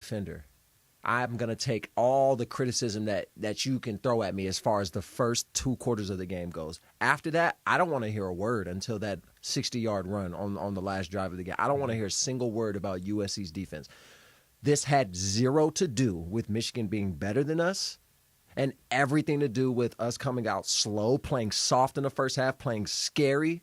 defender. I'm going to take all the criticism that you can throw at me as far as the first 2 quarters of the game goes. After that, I don't want to hear a word until that 60-yard run on the last drive of the game. I don't want to hear a single word about USC's defense. This had zero to do with Michigan being better than us and everything to do with us coming out slow, playing soft in the first half, playing scary,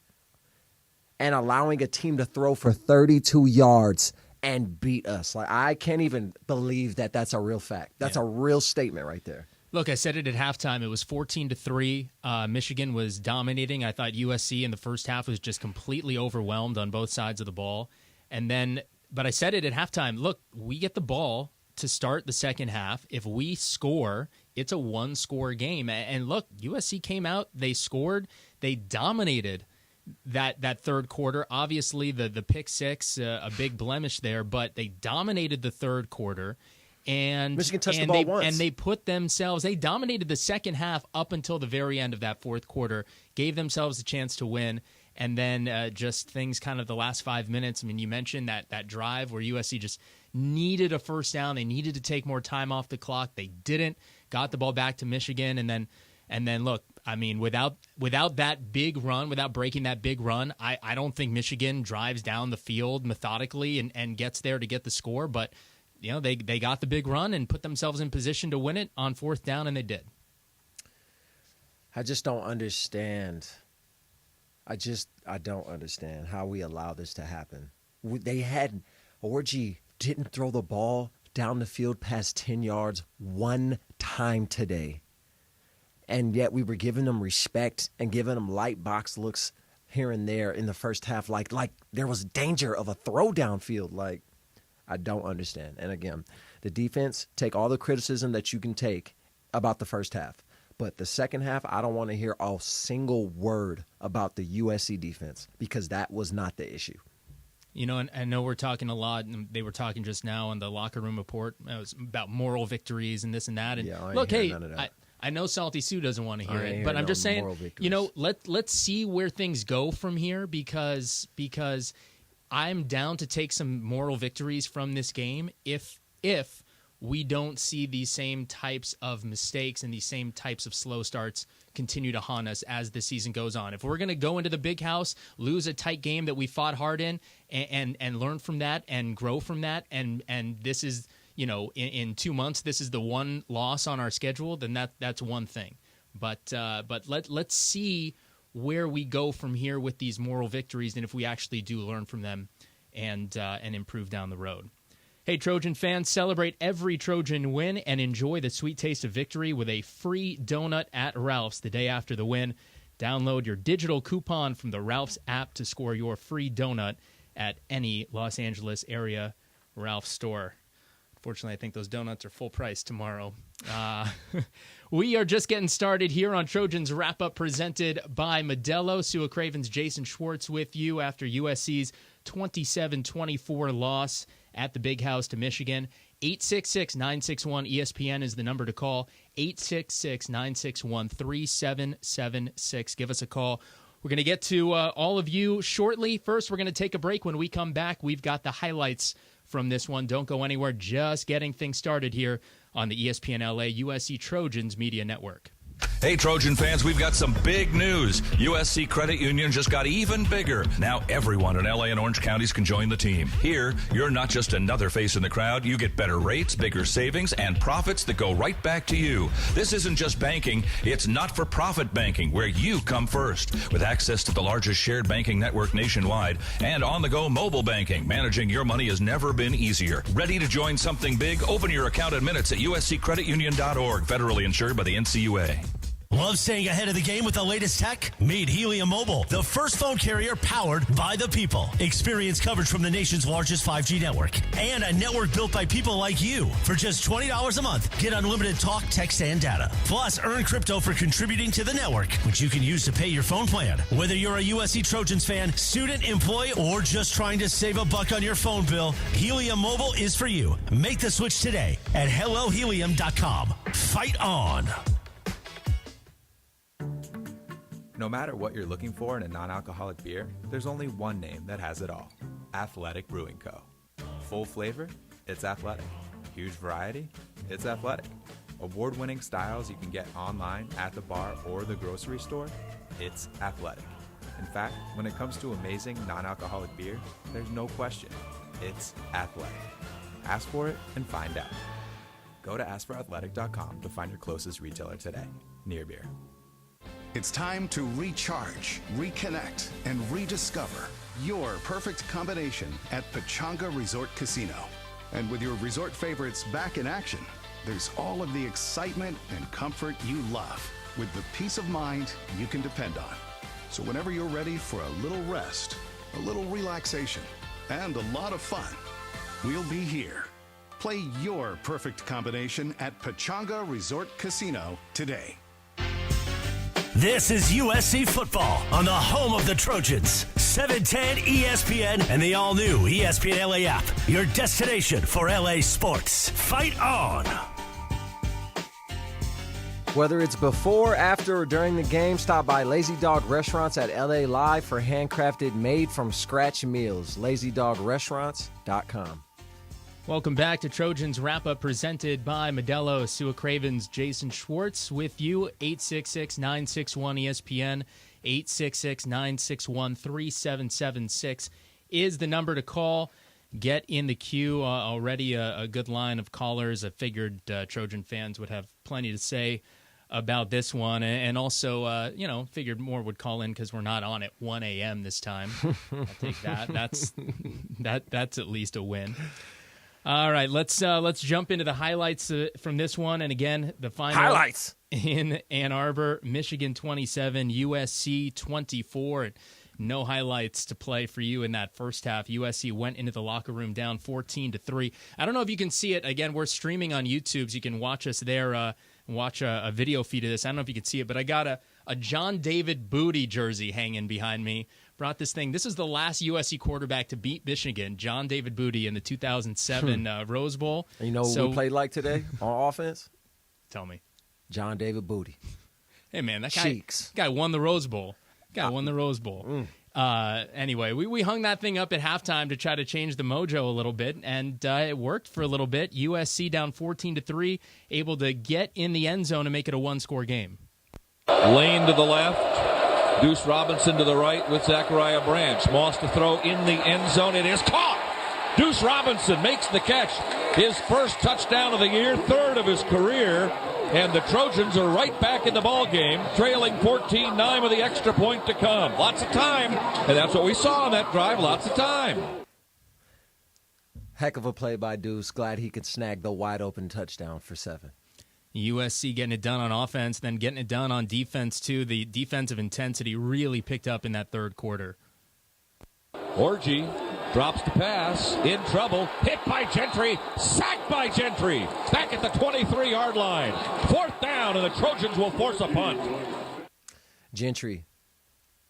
and allowing a team to throw for 32 yards and beat us. Like, I can't even believe that that's a real fact. That's a real statement right there. Look, I said it at halftime. It was 14-3. Michigan was dominating. I thought USC in the first half was just completely overwhelmed on both sides of the ball. But I said it at halftime. Look, we get the ball to start the second half. If we score, it's a 1-score game. And look, USC came out. They scored. They dominated that third quarter. Obviously, the pick six, a big blemish there, but they dominated the third quarter. And Michigan touched the ball once. And they they dominated the second half up until the very end of that fourth quarter, gave themselves a chance to win. And then just things kind of the last 5 minutes. I mean, you mentioned that drive where USC just needed a first down. They needed to take more time off the clock. They didn't. Got the ball back to Michigan. And then look, I mean, without that big run, without breaking that big run, I don't think Michigan drives down the field methodically and gets there to get the score. But, you know, they got the big run and put themselves in position to win it on fourth down, and they did. I just don't understand. I don't understand how we allow this to happen. Orji didn't throw the ball down the field past 10 yards one time today. And yet we were giving them respect and giving them light box looks here and there in the first half, like there was danger of a throw downfield. Like, I don't understand. And again, the defense, take all the criticism that you can take about the first half. But the second half, I don't want to hear a single word about the USC defense because that was not the issue. You know, and I know we're talking a lot, and they were talking just now in the locker room report. It was about moral victories and this and that. And yeah, look, hey, I know Salty Sue doesn't want to hear it, but I'm just saying, you know, let's see where things go from here because I'm down to take some moral victories from this game if we don't see these same types of mistakes and these same types of slow starts continue to haunt us as the season goes on. If we're going to go into the big house, lose a tight game that we fought hard in, and learn from that and grow from that, and this is, you know, in 2 months, this is the one loss on our schedule, then that's one thing. But let's see where we go from here with these moral victories, and if we actually do learn from them and improve down the road. Hey, Trojan fans, celebrate every Trojan win and enjoy the sweet taste of victory with a free donut at Ralph's the day after the win. Download your digital coupon from the Ralph's app to score your free donut at any Los Angeles area Ralph's store. Fortunately, I think those donuts are full price tomorrow. We are just getting started here on Trojans Wrap-Up presented by Modelo. Sua Cravens, Jason Schwartz with you after USC's 27-24 loss at the Big House to Michigan. 866-961-ESPN is the number to call. 866-961-3776. Give us a call. We're going to get to all of you shortly. First, we're going to take a break. When we come back, we've got the highlights from this one. Don't go anywhere. Just getting things started here on the ESPN LA USC Trojans Media Network. Hey, Trojan fans, we've got some big news. USC Credit Union just got even bigger. Now everyone in LA and Orange counties can join the team. Here, you're not just another face in the crowd. You get better rates, bigger savings, and profits that go right back to you. This isn't just banking. It's not-for-profit banking, where you come first. With access to the largest shared banking network nationwide and on-the-go mobile banking, managing your money has never been easier. Ready to join something big? Open your account in minutes at usccreditunion.org. Federally insured by the NCUA. Love staying ahead of the game with the latest tech? Meet Helium Mobile, the first phone carrier powered by the people. Experience coverage from the nation's largest 5G network and a network built by people like you. For just $20 a month, get unlimited talk, text, and data. Plus, earn crypto for contributing to the network, which you can use to pay your phone plan. Whether you're a USC Trojans fan, student, employee, or just trying to save a buck on your phone bill, Helium Mobile is for you. Make the switch today at hellohelium.com. Fight on. No matter what you're looking for in a non-alcoholic beer, there's only one name that has it all. Athletic Brewing Co. Full flavor, it's athletic. Huge variety? It's Athletic. Award-winning styles you can get online, at the bar, or the grocery store? It's Athletic. In fact, when it comes to amazing non-alcoholic beer, there's no question. It's Athletic. Ask for it and find out. Go to askforathletic.com to find your closest retailer today. Near Beer. It's time to recharge, reconnect, and rediscover your perfect combination at Pechanga Resort Casino. And with your resort favorites back in action, there's all of the excitement and comfort you love with the peace of mind you can depend on. So whenever you're ready for a little rest, a little relaxation, and a lot of fun, we'll be here. Play your perfect combination at Pechanga Resort Casino today. This is USC football on the home of the Trojans. 710 ESPN and the all-new ESPN LA app. Your destination for LA sports. Fight on! Whether it's before, after, or during the game, stop by Lazy Dog Restaurants at LA Live for handcrafted, made-from-scratch meals. LazyDogRestaurants.com. Welcome back to Trojans Wrap-Up presented by Modelo, Sua Cravens, Jason Schwartz with you. 866-961-ESPN, 866-961-3776 is the number to call. Get in the queue. Already a good line of callers. I figured Trojan fans would have plenty to say about this one, and also, figured more would call in because we're not on at 1 a.m. this time. I'll take that. That's at least a win. All right, let's jump into the highlights from this one. And again, the final highlights in Ann Arbor, Michigan 27, USC 24. No highlights to play for you in that first half. USC went into the locker room down 14-3. I don't know if you can see it. Again, we're streaming on YouTube, so you can watch us there, watch a video feed of this. I don't know if you can see it, but I got a John David Booty jersey hanging behind me. Brought this thing. This is the last USC quarterback to beat Michigan, John David Booty, in the 2007 Rose Bowl. You know what we played like today on offense? Tell me. John David Booty. Hey, man, that guy won the Rose Bowl. Won the Rose Bowl. Anyway, we hung that thing up at halftime to try to change the mojo a little bit, and it worked for a little bit. USC down 14-3, able to get in the end zone and make it a one-score game. Lane to the left. Deuce Robinson to the right with Zachariah Branch. Moss to throw in the end zone. It is caught. Deuce Robinson makes the catch. His first touchdown of the year, third of his career. And the Trojans are right back in the ball game, trailing 14-9 with the extra point to come. Lots of time, and that's what we saw on that drive, lots of time. Heck of a play by Deuce. Glad he could snag the wide-open touchdown for 7. USC getting it done on offense, then getting it done on defense, too. The defensive intensity really picked up in that third quarter. Orji drops the pass, in trouble, hit by Gentry, sacked by Gentry, back at the 23-yard line. 4th down, and the Trojans will force a punt. Gentry,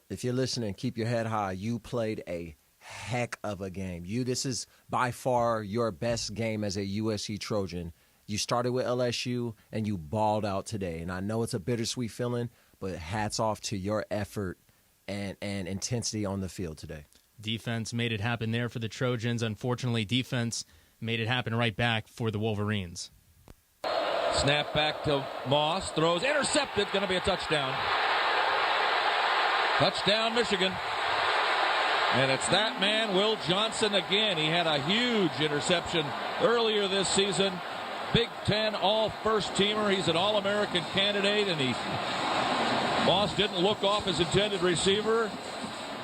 if you're listening, keep your head high. You played a heck of a game. This is by far your best game as a USC Trojan. You started with LSU, and you balled out today. And I know it's a bittersweet feeling, but hats off to your effort and intensity on the field today. Defense made it happen there for the Trojans. Unfortunately, defense made it happen right back for the Wolverines. Snap back to Moss, throws, intercepted, going to be a touchdown. Touchdown, Michigan. And it's that man, Will Johnson, again. He had a huge interception earlier this season. Big Ten all-first-teamer. He's an All-American candidate, and Moss didn't look off his intended receiver.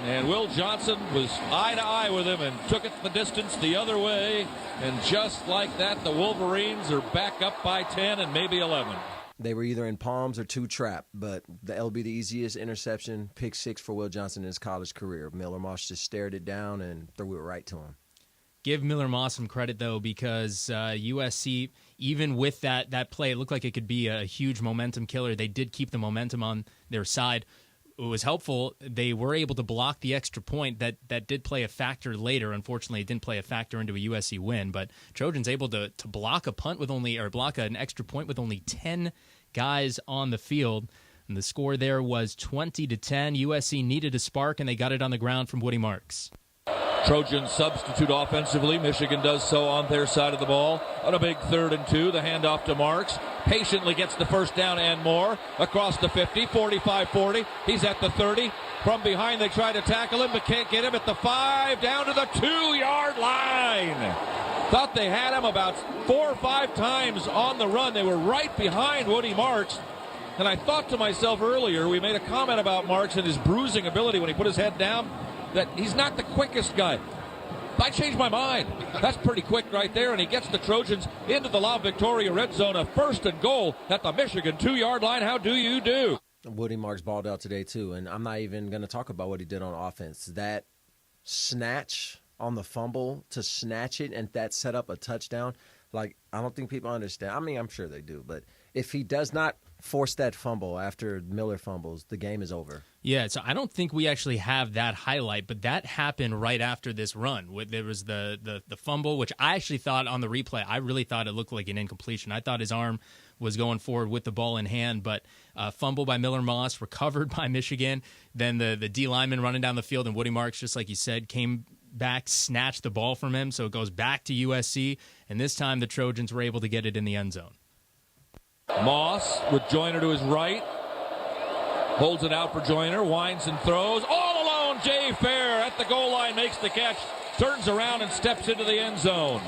And Will Johnson was eye-to-eye with him and took it the distance the other way. And just like that, the Wolverines are back up by 10 and maybe 11. They were either in palms or two trap, but that'll be the easiest interception, pick 6 for Will Johnson in his college career. Miller Moss just stared it down and threw it right to him. Give Miller Moss some credit, though, because USC, even with that play, it looked like it could be a huge momentum killer. They did keep the momentum on their side. It was helpful. They were able to block the extra point that did play a factor later. Unfortunately, it didn't play a factor into a USC win. But Trojans able to block a punt with block an extra point with only 10 guys on the field. And the score there was 20-10. USC needed a spark, and they got it on the ground from Woody Marks. Trojans substitute offensively. Michigan does so on their side of the ball. On a big 3rd and 2, the handoff to Marks. Patiently gets the first down and more. Across the 50, 45-40. He's at the 30. From behind, they try to tackle him, but can't get him at the 5. Down to the 2-yard line. Thought they had him about 4 or 5 times on the run. They were right behind Woody Marks. And I thought to myself earlier, we made a comment about Marks and his bruising ability when he put his head down, that he's not the quickest guy. I changed my mind. That's pretty quick right there, and he gets the Trojans into the La Victoria red zone, a 1st and goal at the Michigan 2-yard line. How do you do? Woody Marks balled out today, too, and I'm not even going to talk about what he did on offense. That snatch on the fumble, to snatch it and that set up a touchdown, like, I don't think people understand. I mean, I'm sure they do, but if he does not force that fumble after Miller fumbles, the game is over. Yeah, so I don't think we actually have that highlight, but that happened right after this run. There was the fumble, which I actually thought on the replay, I really thought it looked like an incompletion. I thought his arm was going forward with the ball in hand, but fumble by Miller Moss, recovered by Michigan. Then the D lineman running down the field, and Woody Marks, just like you said, came back, snatched the ball from him, so it goes back to USC, and this time the Trojans were able to get it in the end zone. Moss with Joyner to his right. Holds it out for Joyner. Winds and throws. All alone, Jay Fair at the goal line makes the catch. Turns around and steps into the end zone.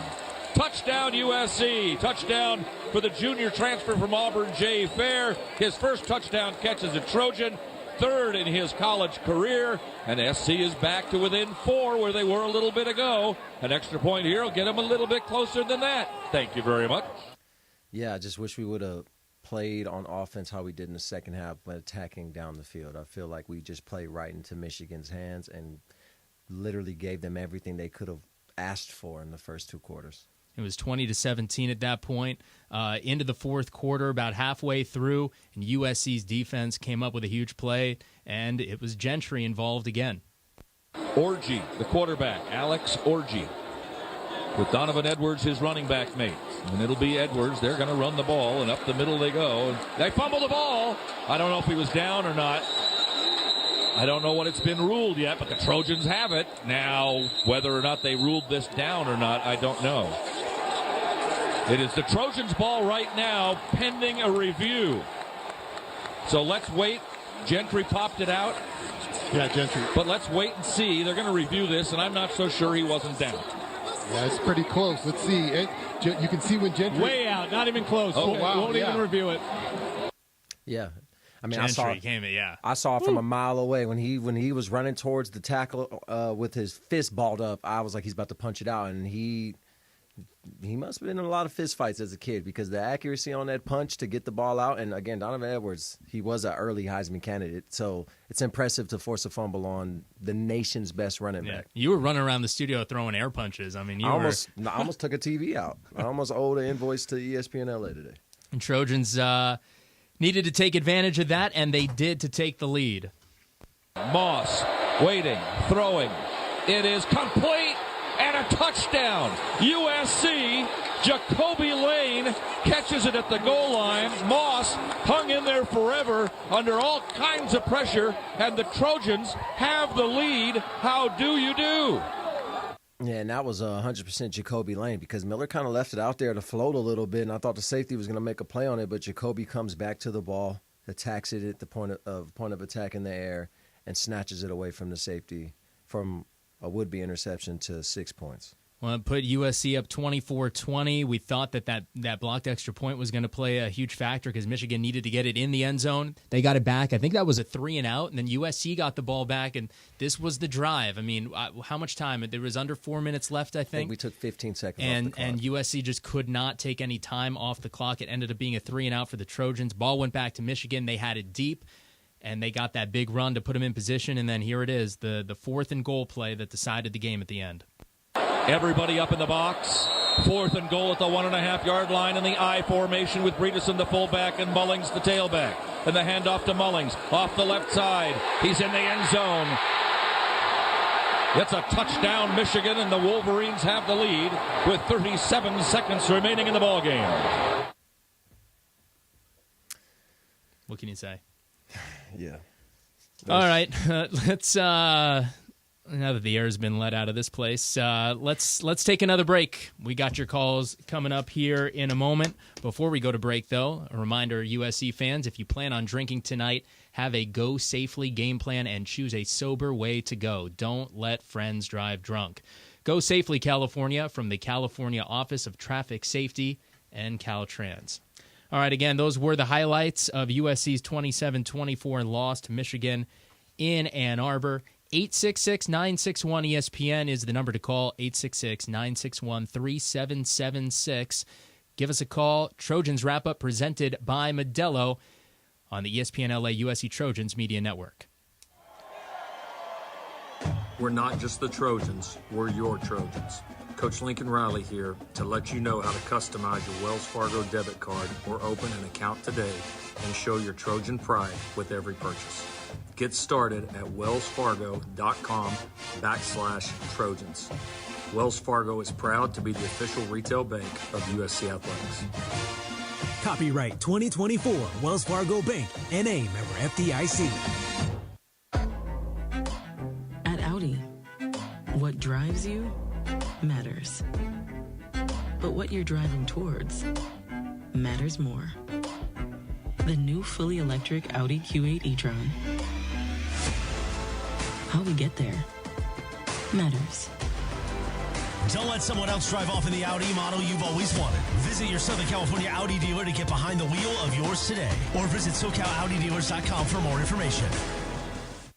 Touchdown USC. Touchdown for the junior transfer from Auburn, Jay Fair. His first touchdown catch as a Trojan. 3rd in his college career. And SC is back to within 4 where they were a little bit ago. An extra point here will get them a little bit closer than that. Thank you very much. Yeah, I just wish we would have played on offense how we did in the second half, but attacking down the field. I feel like we just played right into Michigan's hands and literally gave them everything they could have asked for in the first 2 quarters. It was 20-17 at that point. Into the 4th quarter, about halfway through, and USC's defense came up with a huge play, and it was Gentry involved again. Orji, the quarterback, Alex Orji, with Donovan Edwards, his running back mate. And it'll be Edwards. They're going to run the ball, and up the middle they go. They fumble the ball. I don't know if he was down or not. I don't know what it's been ruled yet, but the Trojans have it. Now, whether or not they ruled this down or not, I don't know. It is the Trojans' ball right now, pending a review. So let's wait. Gentry popped it out. Yeah, Gentry. But let's wait and see. They're going to review this, and I'm not so sure he wasn't down. Yeah, it's pretty close. Let's see. You can see when Gentry... Way out, not even close. Okay. Wow, won't even review it. Yeah. I mean, Gentry I saw it from a mile away when he was running towards the tackle with his fist balled up. I was like, he's about to punch it out, and he must have been in a lot of fist fights as a kid because the accuracy on that punch to get the ball out, and again, Donovan Edwards, he was an early Heisman candidate, so it's impressive to force a fumble on the nation's best running back. You were running around the studio throwing air punches. I mean, I almost took a TV out. I almost owed an invoice to ESPN LA today. And Trojans needed to take advantage of that, and they did to take the lead. Moss waiting, throwing. It is complete. And a touchdown. USC, Jacoby Lane catches it at the goal line. Moss hung in there forever under all kinds of pressure, and the Trojans have the lead. How do you do? Yeah, and that was 100% Jacoby Lane because Miller kind of left it out there to float a little bit, and I thought the safety was going to make a play on it, but Jacoby comes back to the ball, attacks it at the point of attack in the air, and snatches it away from the safety from a would-be interception to 6 points. Well, it put USC up 24-20. We thought that blocked extra point was going to play a huge factor because Michigan needed to get it in the end zone. They got it back. I think that was a 3-and-out, and then USC got the ball back, and this was the drive. I mean, how much time? There was under 4 minutes left, I think. We took 15 seconds off the clock. And USC just could not take any time off the clock. It ended up being a 3-and-out for the Trojans. Ball went back to Michigan. They had it deep. And they got that big run to put them in position, and then here it is, the 4th and goal play that decided the game at the end. Everybody up in the box. 4th and goal at the 1.5-yard line in the I formation with Bredeson the fullback and Mullings the tailback. And the handoff to Mullings off the left side. He's in the end zone. It's a touchdown, Michigan, and the Wolverines have the lead with 37 seconds remaining in the ballgame. What can you say? Yeah. All right, let's now that the air has been let out of this place, let's take another break. We got your calls coming up here in a moment. Before we go to break, though, a reminder, USC fans, if you plan on drinking tonight, have a go safely game plan and choose a sober way to go. Don't let friends drive drunk. Go Safely, California, from the California Office of Traffic Safety and Caltrans. All right, again, those were the highlights of USC's 27-24 loss to Michigan in Ann Arbor. 866-961-ESPN is the number to call, 866-961-3776. Give us a call. Trojans Wrap-Up presented by Modelo on the ESPN LA USC Trojans Media Network. We're not just the Trojans, we're your Trojans. Coach Lincoln Riley here to let you know how to customize your Wells Fargo debit card or open an account today and show your Trojan pride with every purchase. Get started at wellsfargo.com/Trojans. Wells Fargo is proud to be the official retail bank of USC Athletics. Copyright 2024 Wells Fargo Bank, N.A. member FDIC. At Audi, what drives you matters. But what you're driving towards matters more. The new fully electric Audi Q8 e-tron. How we get there matters. Don't let someone else drive off in the Audi model you've always wanted. Visit your Southern California Audi dealer to get behind the wheel of yours today. Or visit SoCalAudiDealers.com for more information.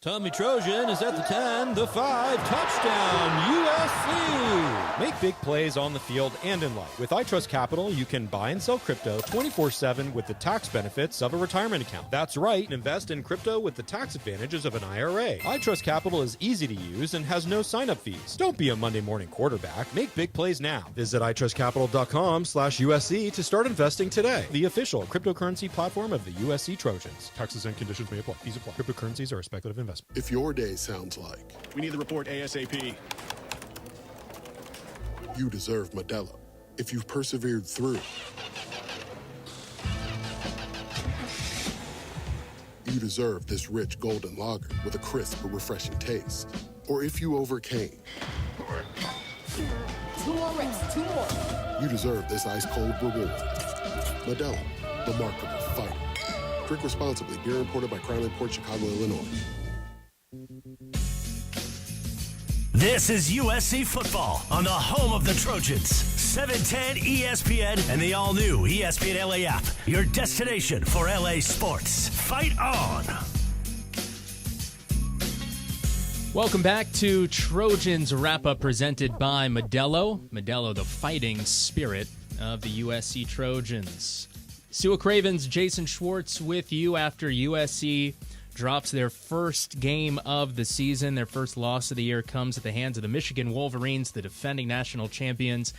Tommy Trojan is at the 10, the 5, touchdown, USC! Make big plays on the field and in life. With iTrust Capital, you can buy and sell crypto 24/7 with the tax benefits of a retirement account. That's right, invest in crypto with the tax advantages of an IRA. iTrust Capital is easy to use and has no sign-up fees. Don't be a Monday morning quarterback. Make big plays now. Visit iTrustCapital.com/USC to start investing today. The official cryptocurrency platform of the USC Trojans. Taxes and conditions may apply. Fees apply. Cryptocurrencies are a speculative investment. If your day sounds like, we need the report ASAP, you deserve Modelo. If you've persevered through, you deserve this rich golden lager with a crisp but refreshing taste. Or if you overcame, 2 more reps, 2 more. You deserve this ice cold reward. Modelo, the mark of a fighter. Drink responsibly. Beer imported by Crown Port Chicago, Illinois. This is USC football on the home of the Trojans. 710 ESPN and the all-new ESPN LA app. Your destination for LA sports. Fight on! Welcome back to Trojans Wrap-Up presented by Modelo. Modelo, the fighting spirit of the USC Trojans. Sua Cravens, Jason Schwartz with you after USC drops their first game of the season. Their first loss of the year comes at the hands of the Michigan Wolverines, the defending national champions,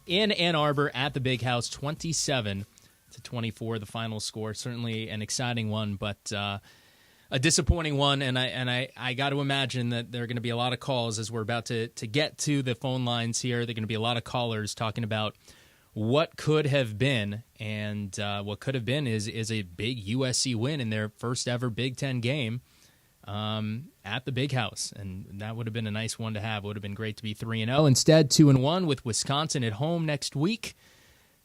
in Ann Arbor at the Big House, 27-24, the final score. Certainly an exciting one, but a disappointing one. And I got to imagine that there are going to be a lot of calls as we're about to get to the phone lines here. There are going to be a lot of callers talking about what could have been, and what could have been is a big USC win in their first ever Big Ten game at the Big House, and that would have been a nice one to have. It would have been great to be 3-0. Instead, 2-1 with Wisconsin at home next week,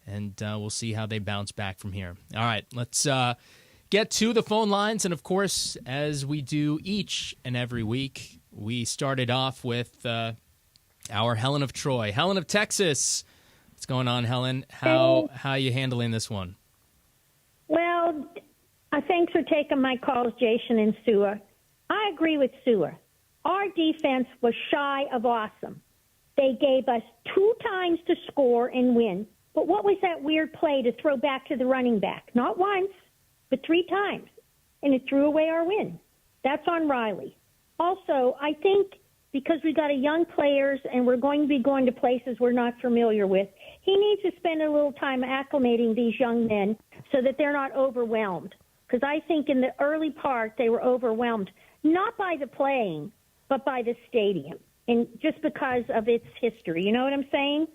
and we'll see how they bounce back from here. All right, let's get to the phone lines, and of course, as we do each and every week, we started off with our Helen of Troy, Helen of Texas. What's going on, Helen? How are you handling this one? Well, thanks for taking my calls, Jason and Sua. I agree with Sua. Our defense was shy of awesome. They gave us 2 times to score and win. But what was that weird play to throw back to the running back? Not once, but 3 times. And it threw away our win. That's on Riley. Also, I think because we got a young players and we're going to be going to places we're not familiar with, he needs to spend a little time acclimating these young men so that they're not overwhelmed. Because I think in the early part they were overwhelmed, not by the playing, but by the stadium, and just because of its history. You know what I'm saying?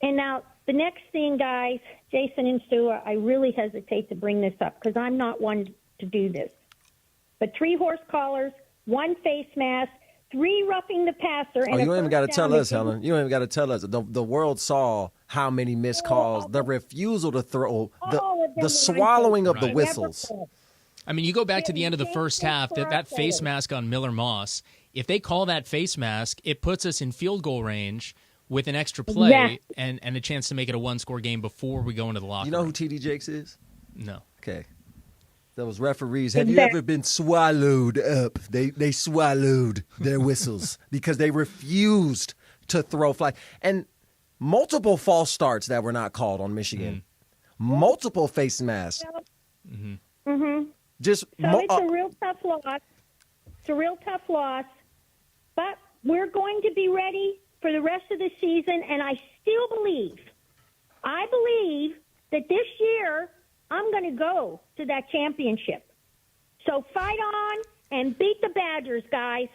And now the next thing, guys, Jason and Sua, I really hesitate to bring this up because I'm not one to do this. But 3 horse collars, 1 face mask, 3 roughing the passer. And you ain't even got to tell us, Helen. You ain't even got to tell us. The world saw how many missed calls, the refusal to throw, the swallowing of the whistles. I mean, you go back to the end of the first half, that face mask on Miller Moss, if they call that face mask, it puts us in field goal range with an extra play and a chance to make it a one-score game before we go into the locker room. You know who TD Jakes is? No. Okay. Those referees, have you ever been swallowed up? They swallowed their whistles because they refused to throw flag. And multiple false starts that were not called on Michigan. Multiple face masks. Just so it's a real tough loss. It's a real tough loss. But we're going to be ready for the rest of the season, and I believe that this year I'm going to go to that championship. So fight on and beat the Badgers, guys.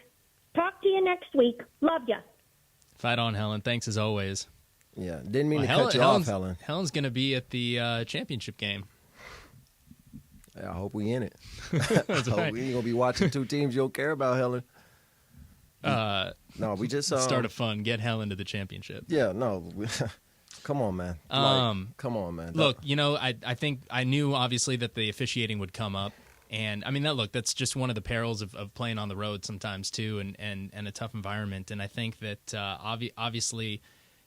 Talk to you next week. Love ya. Fight on, Helen. Thanks as always. Yeah, didn't mean to cut you off, Helen. Helen's going to be at the championship game. I hope we in it. I hope we ain't going to be watching 2 teams you don't care about, Helen. No, we just start a fun. Get Helen to the championship. Yeah, no. Come on, man. Come on, man. Look, I think I knew obviously that the officiating would come up, and I mean that's just one of the perils of playing on the road sometimes too, and a tough environment. And I think that obviously,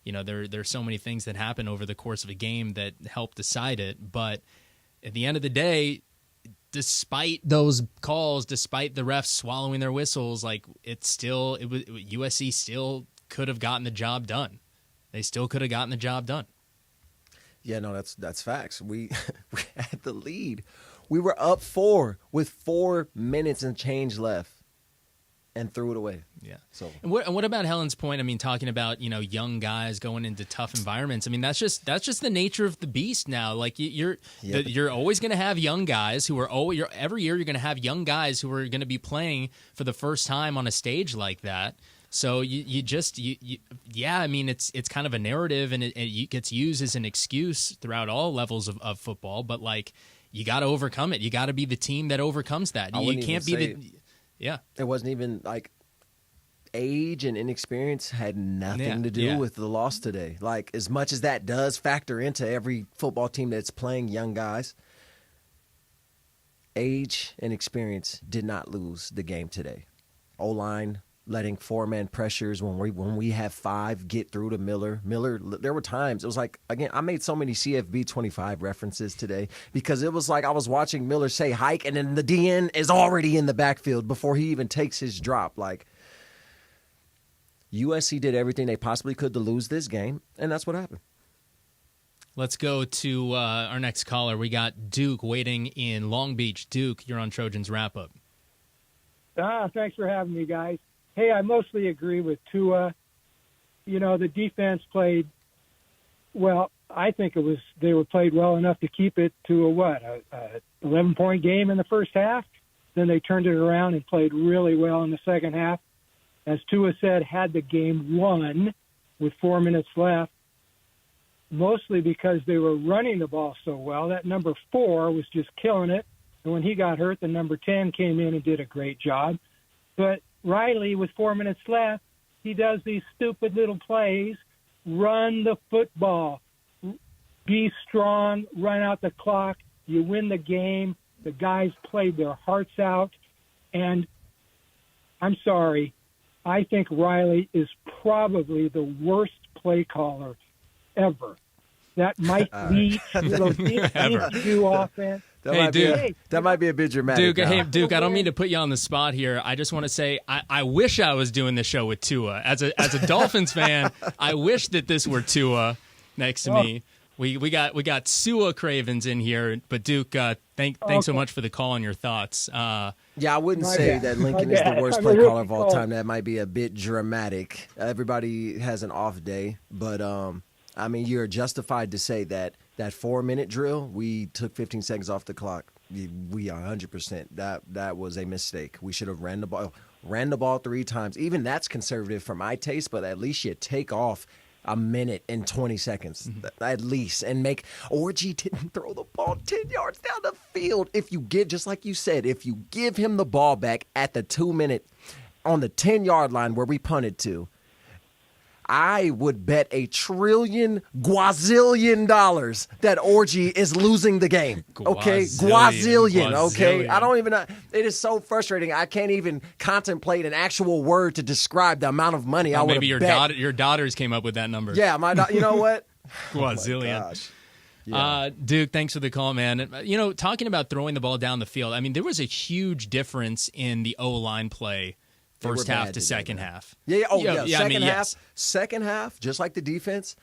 there's so many things that happen over the course of a game that help decide it. But at the end of the day, despite those calls, despite the refs swallowing their whistles, USC still could have gotten the job done. They still could have gotten the job done. Yeah, no, that's facts. We had the lead. We were up 4 with 4 minutes and change left and threw it away. Yeah. So and what about Helen's point? I mean, talking about, young guys going into tough environments. I mean, that's just the nature of the beast now. Like you're always going to have young guys who are every year you're going to have young guys who are going to be playing for the first time on a stage like that. So I mean, it's kind of a narrative, and it gets used as an excuse throughout all levels of football. But you got to overcome it. You got to be the team that overcomes that. You can't be Yeah. It wasn't even age and inexperience had nothing to do with the loss today. As much as that does factor into every football team that's playing young guys, age and experience did not lose the game today. O-line letting 4-man pressures when we have 5 get through to Miller. There were times it was again, I made so many CFB 25 references today because it was I was watching Miller say hike, and then the DN is already in the backfield before he even takes his drop. USC did everything they possibly could to lose this game, and that's what happened. Let's go to our next caller. We got Duke waiting in Long Beach. Duke, you're on Trojans Wrap-Up. Thanks for having me, guys. Hey, I mostly agree with Tua. The defense played well. I think they were played well enough to keep it to a 11-point game in the first half. Then they turned it around and played really well in the second half. As Tua said, had the game won with 4 minutes left, mostly because they were running the ball so well. That number 4 was just killing it. And when he got hurt, the number 10 came in and did a great job. But Riley, with 4 minutes left, he does these stupid little plays. Run the football. Be strong. Run out the clock. You win the game. The guys played their hearts out. And I'm sorry, I think Riley is probably the worst play caller ever. That might lead to those do offense. That might be a bit dramatic. Duke, I don't mean to put you on the spot here. I just want to say I wish I was doing this show with Tua. As a Dolphins fan, I wish that this were Tua next to me. We got Sua Cravens in here, but Duke, thanks so much for the call and your thoughts. I wouldn't say that Lincoln is the worst play caller of all time. That might be a bit dramatic. Everybody has an off day, but I mean, you're justified to say that 4-minute drill, we took 15 seconds off the clock. We are 100%. That was a mistake. We should have ran the ball 3 times. Even that's conservative for my taste, but at least you take off a minute and 20 seconds at least, and Orji didn't throw the ball 10 yards down the field. If you give, just like you said, if you give him the ball back at the 2-minute, on the 10-yard line where we punted to, I would bet $1 trillion that Orgy is losing the game. Okay, Guazillion. Okay, I don't even know. It is so frustrating. I can't even contemplate an actual word to describe the amount of money I would maybe your daughters came up with that number. Yeah, you know what? Guazillion. Yeah. Duke, thanks for the call, man. Talking about throwing the ball down the field, I mean, there was a huge difference in the O-line play first half to second half. Second half, just like the defense,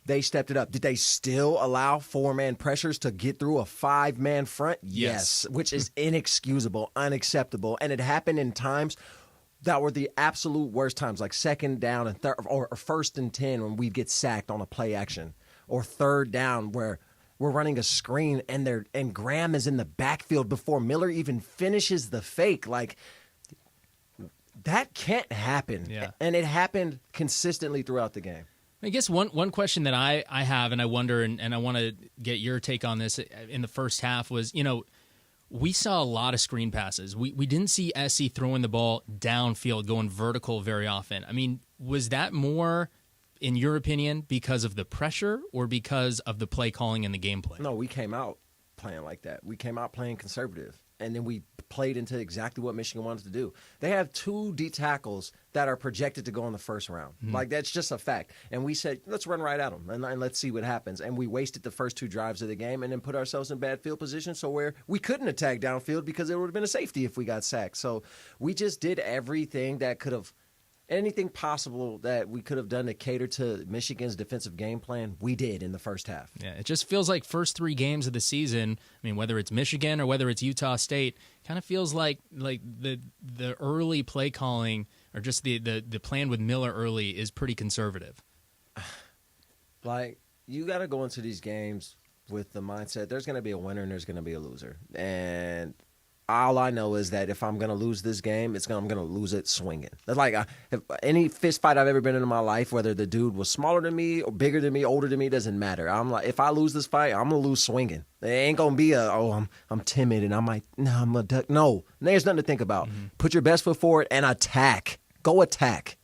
they stepped it up. Did they still allow 4-man pressures to get through a 5-man front? Yes, which is inexcusable, unacceptable. And it happened in times that were the absolute worst times, like second down and third, or first and 10 when we'd get sacked on a play action, or third down where we're running a screen and Graham is in the backfield before Miller even finishes the fake. Like, that can't happen. Yeah. And it happened consistently throughout the game. I guess one question that I have, and I wonder, and I want to get your take on this in the first half, was, we saw a lot of screen passes. We didn't see SC throwing the ball downfield, going vertical very often. I mean, was that more, in your opinion, because of the pressure or because of the play calling and the gameplay? No, we came out playing like that. We came out playing conservative, and then we played into exactly what Michigan wanted to do. They have 2 D tackles that are projected to go in the first round. Mm-hmm. Like, that's just a fact. And we said, let's run right at them, and let's see what happens. And we wasted the first 2 drives of the game and then put ourselves in bad field position where we couldn't attack downfield because it would have been a safety if we got sacked. So we just did everything that could have – anything possible that we could have done to cater to Michigan's defensive game plan, we did in the first half. Yeah, it just feels like first 3 games of the season, I mean, whether it's Michigan or whether it's Utah State, kind of feels like the early play calling or just the plan with Miller early is pretty conservative. Like, you got to go into these games with the mindset there's going to be a winner and there's going to be a loser. And all I know is that if I'm going to lose this game, I'm going to lose it swinging. It's like any fist fight I've ever been in my life, whether the dude was smaller than me or bigger than me, older than me, doesn't matter. I'm like, if I lose this fight, I'm going to lose swinging. It ain't going to be I'm timid and I'm like, no, I'm a duck. No, there's nothing to think about. Mm-hmm. Put your best foot forward and attack. Go attack.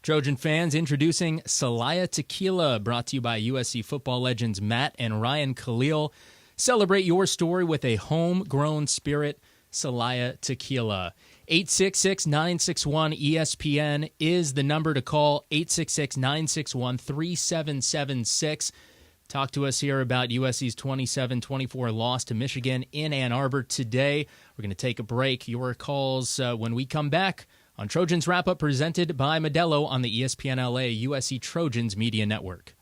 Trojan fans, introducing Celaya Tequila, brought to you by USC football legends Matt and Ryan Khalil. Celebrate your story with a homegrown spirit, Celaya Tequila. 866-961-ESPN is the number to call, 866-961-3776. Talk to us here about USC's 27-24 loss to Michigan in Ann Arbor today. We're going to take a break. Your calls when we come back on Trojans Wrap-Up, presented by Modelo on the ESPN LA USC Trojans Media Network.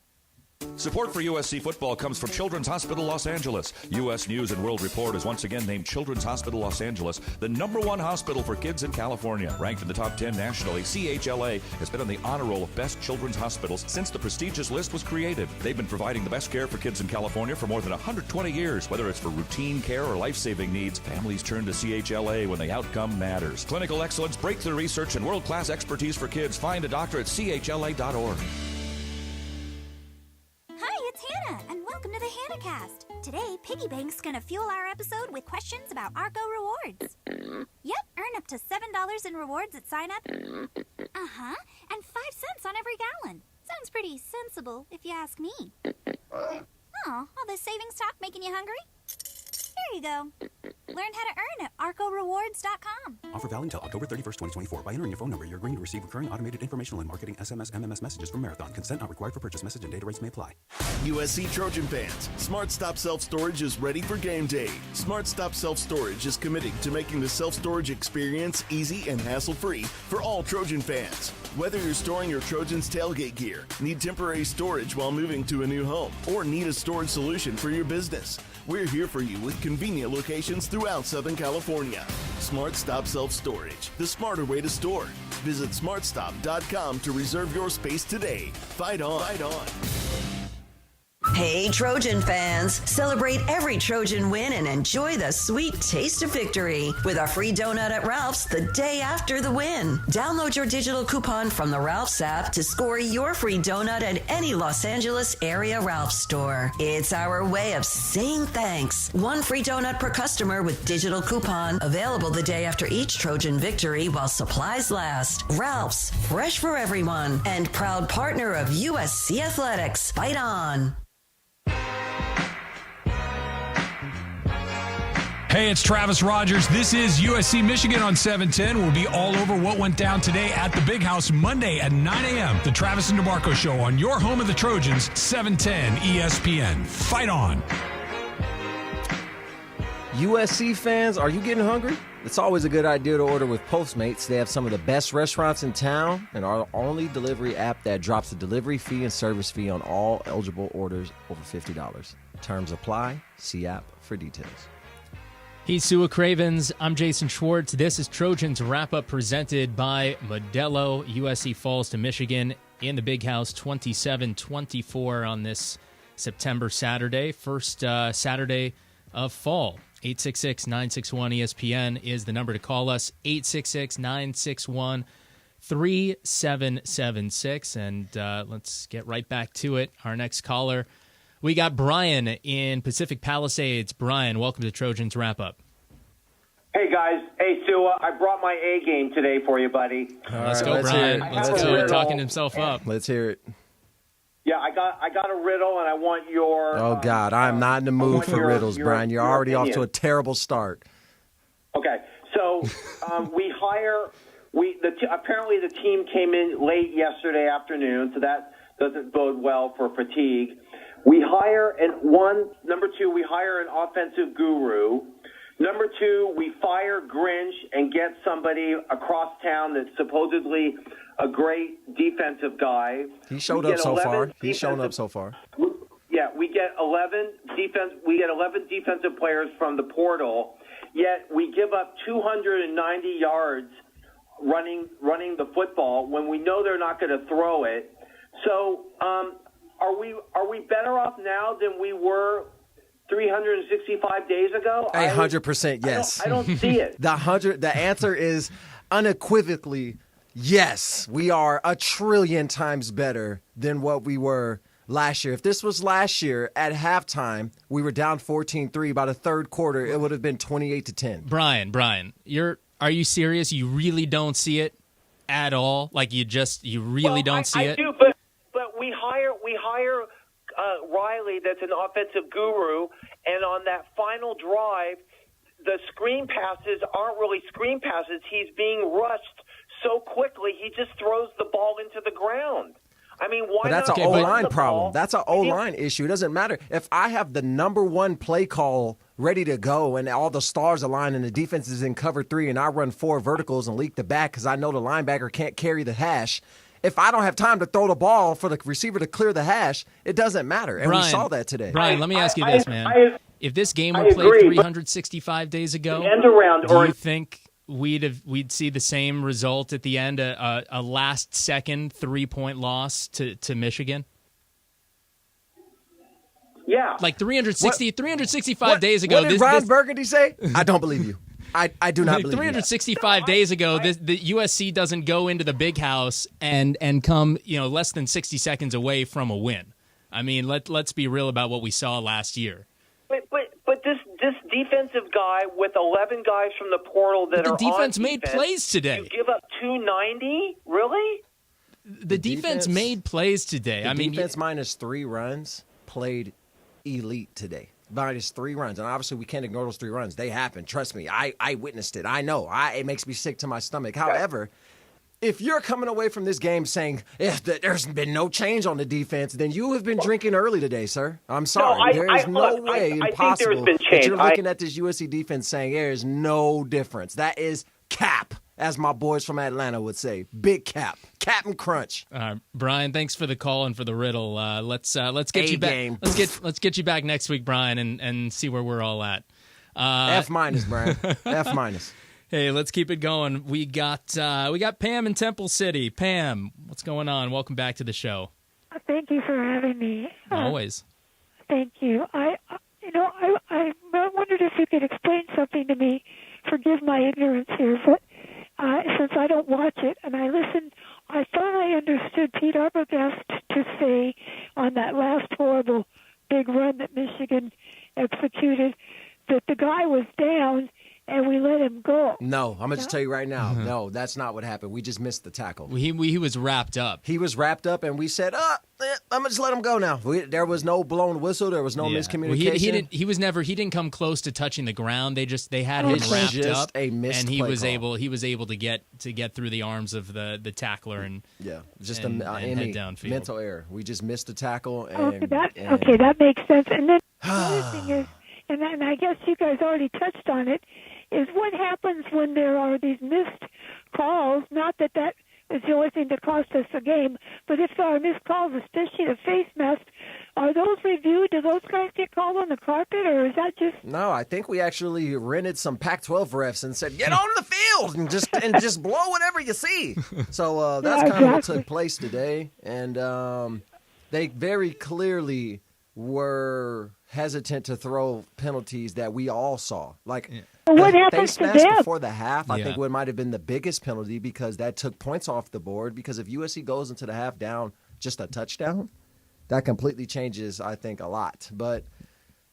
Support for USC football comes from Children's Hospital Los Angeles. U.S. News and World Report has once again named Children's Hospital Los Angeles the #1 hospital for kids in California. Ranked in the top 10 nationally, CHLA has been on the honor roll of best children's hospitals since the prestigious list was created. They've been providing the best care for kids in California for more than 120 years. Whether it's for routine care or life-saving needs, families turn to CHLA when the outcome matters. Clinical excellence, breakthrough research, and world-class expertise for kids. Find a doctor at chla.org. Hannah, and welcome to the HannahCast. Today, Piggy Bank's gonna fuel our episode with questions about Arco rewards. Yep, earn up to $7 in rewards at sign up. And 5 cents on every gallon. Sounds pretty sensible, if you ask me. Oh, all this savings talk making you hungry? Here you go. Learn how to earn at arcorewards.com. Offer valid until October 31st, 2024. By entering your phone number, you're agreeing to receive recurring automated informational and marketing SMS, MMS messages from Marathon. Consent not required for purchase. Message and data rates may apply. USC Trojan fans, Smart Stop Self Storage is ready for game day. Smart Stop Self Storage is committed to making the self-storage experience easy and hassle-free for all Trojan fans. Whether you're storing your Trojans tailgate gear, need temporary storage while moving to a new home, or need a storage solution for your business, we're here for you with convenient locations throughout Southern California. Smart Stop Self Storage, the smarter way to store. Visit smartstop.com to reserve your space today. Fight on. Fight on. Hey, Trojan fans. Celebrate every Trojan win and enjoy the sweet taste of victory with a free donut at Ralph's the day after the win. Download your digital coupon from the Ralph's app to score your free donut at any Los Angeles area Ralph's store. It's our way of saying thanks. One free donut per customer with digital coupon. Available the day after each Trojan victory while supplies last. Ralph's, fresh for everyone, and proud partner of USC Athletics. Fight on. Hey, it's Travis Rogers. This is USC Michigan on 710. We'll be all over what went down today at the Big House Monday at 9 a.m. The Travis and DeMarco Show on your home of the Trojans, 710 ESPN. Fight on. USC fans, are you getting hungry? It's always a good idea to order with Postmates. They have some of the best restaurants in town and are the only delivery app that drops a delivery fee and service fee on all eligible orders over $50. Terms apply. See app for details. He's Sua Cravens. I'm Jason Schwartz. This is Trojans Wrap-Up presented by Modelo. USC falls to Michigan in the Big House 27-24 on this September Saturday. First Saturday of fall. 866-961-ESPN is the number to call us. 866-961-3776. And let's get right back to it. Our next caller. We got Brian in Pacific Palisades. Brian, welcome to Trojans Wrap-Up. Hey, guys. Hey, Sua, I brought my A game today for you, buddy. Let's go, Brian. Let's go. We're talking himself up. Let's hear it. Yeah, I got a riddle, and I want your... Oh, God, I'm not in the mood for riddles, Brian. You're already off to a terrible start. Okay, so apparently the team came in late yesterday afternoon, so that doesn't bode well for fatigue. Number two, we hire an offensive guru. Number two, we fire Grinch and get somebody across town that's supposedly a great defensive guy. He showed up so far. He's shown up so far. Yeah, we get 11 defensive players from the portal, yet we give up 290 yards running the football when we know they're not going to throw it. So, are we better off now than we were 365 days ago? 100% yes. I don't see it. The answer is unequivocally yes. We are 1 trillion times better than what we were last year. If this was last year at halftime, we were down 14-3. By the third quarter, it would have been 28-10. Brian, are you serious? You really don't see it at all? Like you really don't see it? I do, but we hire Riley, that's an offensive guru, and on that final drive, the screen passes aren't really screen passes. He's being rushed so quickly, he just throws the ball into the ground. I mean, why not? But that's an O-line problem. That's an O-line issue. It doesn't matter. If I have the number one play call ready to go and all the stars align and the defense is in cover 3 and I run 4 verticals and leak the back because I know the linebacker can't carry the hash, if I don't have time to throw the ball for the receiver to clear the hash, it doesn't matter. And we saw that today. Brian, let me ask you this, man. If this game were played 365 days ago, do you think we'd see the same result at the end, a last-second 3-point loss to Michigan? Yeah. Like 365 days ago. What did Ron Burgundy say? I don't believe you. I do not believe 365 days ago, the USC doesn't go into the Big House and come less than 60 seconds away from a win. I mean, let's be real about what we saw last year. But this defensive guy with 11 guys from the portal that the defense made plays today. You give up 290? Really? The defense made plays today. The defense minus 3 runs played elite today. Minus 3 runs. And obviously we can't ignore those 3 runs. They happened. Trust me. I witnessed it. I know. It makes me sick to my stomach. However, if you're coming away from this game saying there's been no change on the defense, then you have been drinking early today, sir. I'm sorry. There is no way possible that you're looking at this USC defense saying there is no difference. That is cap, as my boys from Atlanta would say. Big cap. Captain Crunch. Brian, thanks for the call and for the riddle. Let's get you back. Let's get you back next week, Brian, and see where we're all at. F minus, Brian. F minus. Hey, let's keep it going. We got Pam in Temple City. Pam, what's going on? Welcome back to the show. Thank you for having me. Always. Thank you. I wondered if you could explain something to me. Forgive my ignorance here, but since I don't watch it and I listened, I thought I understood Pete Arbogast to say on that last horrible big run that Michigan executed that the guy was down and we let him go. No, I'm going to tell you right now. No, that's not what happened. We just missed the tackle. He was wrapped up. He was wrapped up, and we said, I'm going to just let him go now. There was no blown whistle. There was no miscommunication. Well, he didn't come close to touching the ground. They had him wrapped up, and he was able to get through the arms of the tackler and head downfield. Mental error. We just missed the tackle. That makes sense. And then the other thing is, and I guess you guys already touched on it, is what happens when there are these missed calls. Not that is the only thing that cost us the game, but if there are missed calls, especially the face mask, are those reviewed? Do those guys get called on the carpet, or is that just... No, I think we actually rented some Pac-12 refs and said, get on the field and just blow whatever you see. So that's kind of what took place today. And they very clearly were hesitant to throw penalties that we all saw. Like what the happens face to mask them? before the half, I think what might have been the biggest penalty because that took points off the board. Because if USC goes into the half down just a touchdown, that completely changes, I think, a lot. But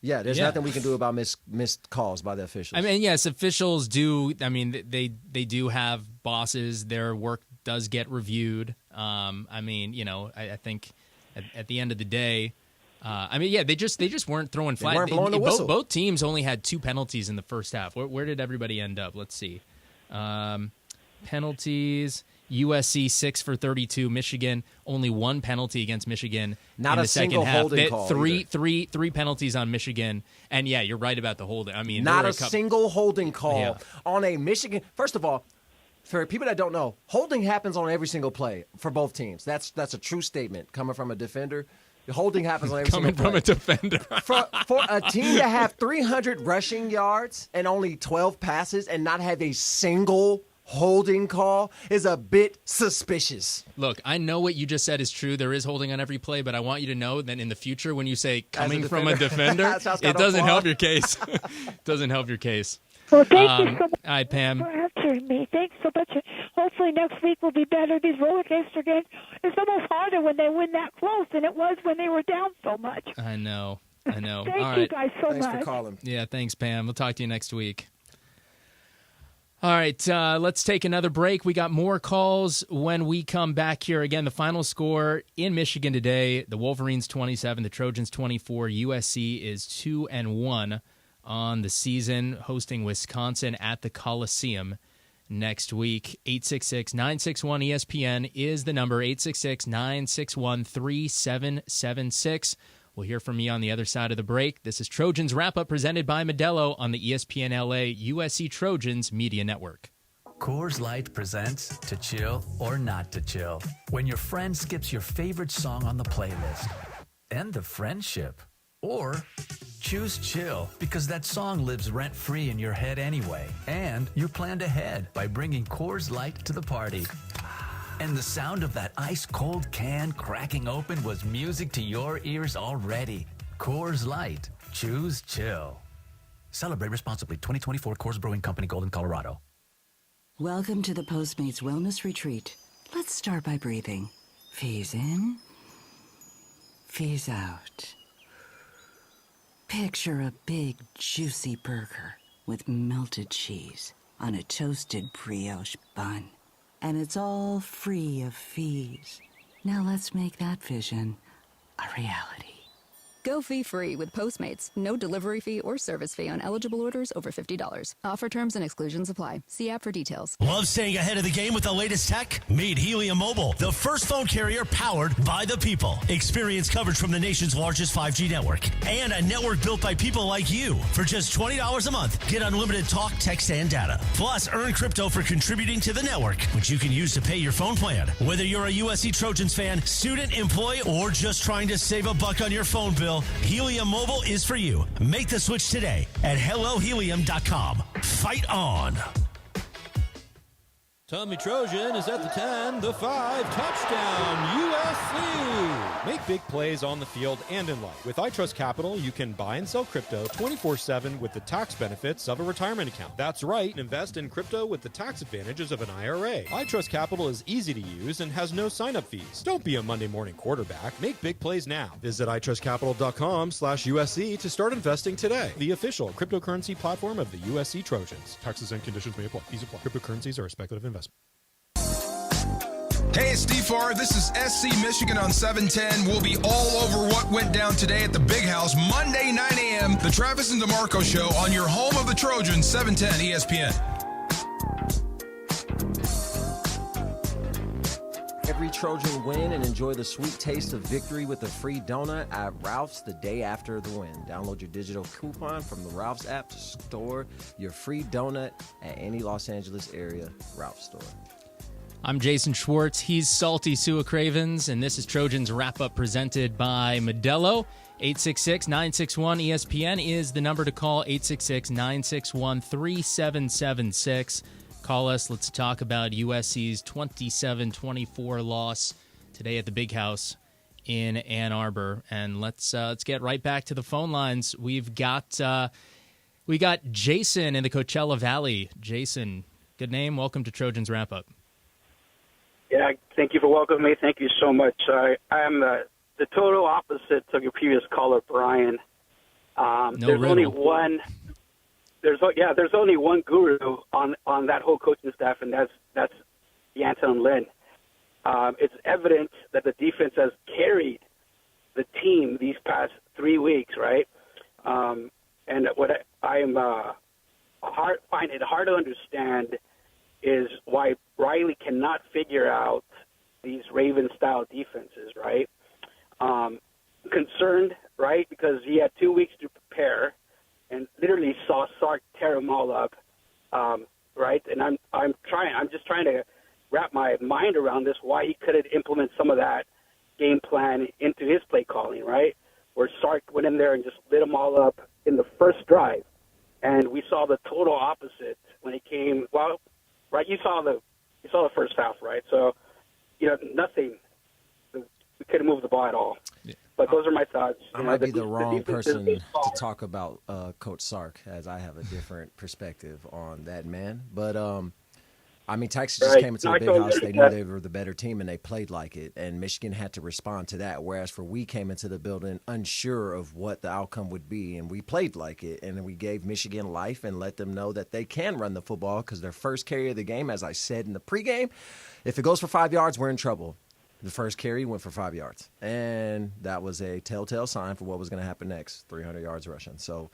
yeah, there's nothing we can do about missed calls by the officials. I mean, yes, officials do. I mean, they do have bosses. Their work does get reviewed. I mean, I think at the end of the day, they just weren't throwing flags. They weren't blowing the whistle. Both teams only had 2 penalties in the first half. Where did everybody end up? Let's see. Penalties. USC 6 for 32. Michigan only 1 penalty against Michigan. Not in a the second single half. holding call. Three penalties on Michigan. And yeah, you're right about the holding. I mean, not a single holding call on a Michigan. First of all, for people that don't know, holding happens on every single play for both teams. That's a true statement coming from a defender. The holding happens on every single play. Coming from a defender. for a team to have 300 rushing yards and only 12 passes and not have a single holding call is a bit suspicious. Look, I know what you just said is true. There is holding on every play, but I want you to know that in the future when you say coming from a defender, it doesn't help your case. It doesn't help your case. Well, thank you so much all right, Pam. for answering me. Thanks so much. Hopefully next week will be better. These roller coaster games, it's almost harder when they win that close than it was when they were down so much. I know. Thank all you right. guys so much. Thanks for calling. Yeah, thanks, Pam. We'll talk to you next week. All right, let's take another break. We got more calls when we come back here. Again, the final score in Michigan today, the Wolverines 27, the Trojans 24. USC is 2-1 on the season, hosting Wisconsin at the Coliseum next week. 866-961-ESPN is the number, 866-961-3776. We'll hear from you on the other side of the break. This is Trojans Wrap-Up presented by Modelo on the ESPN LA USC Trojans Media Network. Coors Light presents To Chill or Not to Chill. When your friend skips your favorite song on the playlist. End the friendship. Or choose chill because that song lives rent-free in your head anyway. And you planned ahead by bringing Coors Light to the party. And the sound of that ice-cold can cracking open was music to your ears already. Coors Light. Choose chill. Celebrate responsibly. 2024 Coors Brewing Company, Golden, Colorado. Welcome to the Postmates Wellness Retreat. Let's start by breathing. Phase in. Phase out. Picture a big, juicy burger with melted cheese on a toasted brioche bun. And it's all free of fees. Now let's make that vision a reality. Go fee-free with Postmates. No delivery fee or service fee on eligible orders over $50. Offer terms and exclusions apply. See app for details. Love staying ahead of the game with the latest tech? Meet Helium Mobile, the first phone carrier powered by the people. Experience coverage from the nation's largest 5G network and a network built by people like you. For just $20 a month, get unlimited talk, text, and data. Plus, earn crypto for contributing to the network, which you can use to pay your phone plan. Whether you're a USC Trojans fan, student, employee, or just trying to save a buck on your phone bill, Helium Mobile is for you. Make the switch today at HelloHelium.com. Fight on. Tommy Trojan is at the 10, the 5, touchdown, USC! Make big plays on the field and in life. With iTrust Capital, you can buy and sell crypto 24/7 with the tax benefits of a retirement account. That's right, invest in crypto with the tax advantages of an IRA. iTrust Capital is easy to use and has no sign-up fees. Don't be a Monday morning quarterback. Make big plays now. Visit itrustcapital.com/USC to start investing today. The official cryptocurrency platform of the USC Trojans. Taxes and conditions may apply. Fees apply. Cryptocurrencies are a speculative investment. Hey, it's Steve Farr. This is SC Michigan on 710. We'll be all over what went down today at the Big House, Monday, 9 a.m., the Travis and DeMarco Show on your home of the Trojans, 710 ESPN. Every Trojan win and enjoy the sweet taste of victory with a free donut at Ralph's the day after the win. Download your digital coupon from the Ralph's app to store your free donut at any Los Angeles area Ralph's store. I'm Jason Schwartz. He's Salty Sua Cravens, and this is Trojans Wrap-Up presented by Modelo. 866-961-ESPN is the number to call, 866-961-3776. Call us. Let's talk about USC's 27-24 loss today at the Big House in Ann Arbor. And let's get right back to the phone lines. We got Jason in the Coachella Valley. Jason, good name. Welcome to Trojans Wrap Up. Yeah, thank you for welcoming me. Thank you so much. I am the total opposite of your previous caller, Brian. There's only one. There's only one guru on that whole coaching staff, and that's Yanton Lin. It's evident that the defense has carried the team these past 3 weeks, right? And what I find it hard to understand is why Riley cannot figure out these Raven-style defenses, right? Concerned, right, because he had 2 weeks to prepare and literally saw Sark tear them all up, right? And I'm just trying to wrap my mind around this, why he couldn't implement some of that game plan into his play calling, right? Where Sark went in there and just lit them all up in the first drive. And we saw the total opposite when it came, well, right, you saw the first half, right? So, nothing. We couldn't move the ball at all. Yeah. But those are my thoughts. I might be the wrong person to talk about Coach Sark, as I have a different perspective on that man. But, Texas just came into the Big House. They knew they were the better team, and they played like it. And Michigan had to respond to that, whereas we came into the building unsure of what the outcome would be, and we played like it. And we gave Michigan life and let them know that they can run the football because their first carry of the game, as I said in the pregame, if it goes for 5 yards, we're in trouble. The first carry went for 5 yards, and that was a telltale sign for what was going to happen next, 300 yards rushing. So,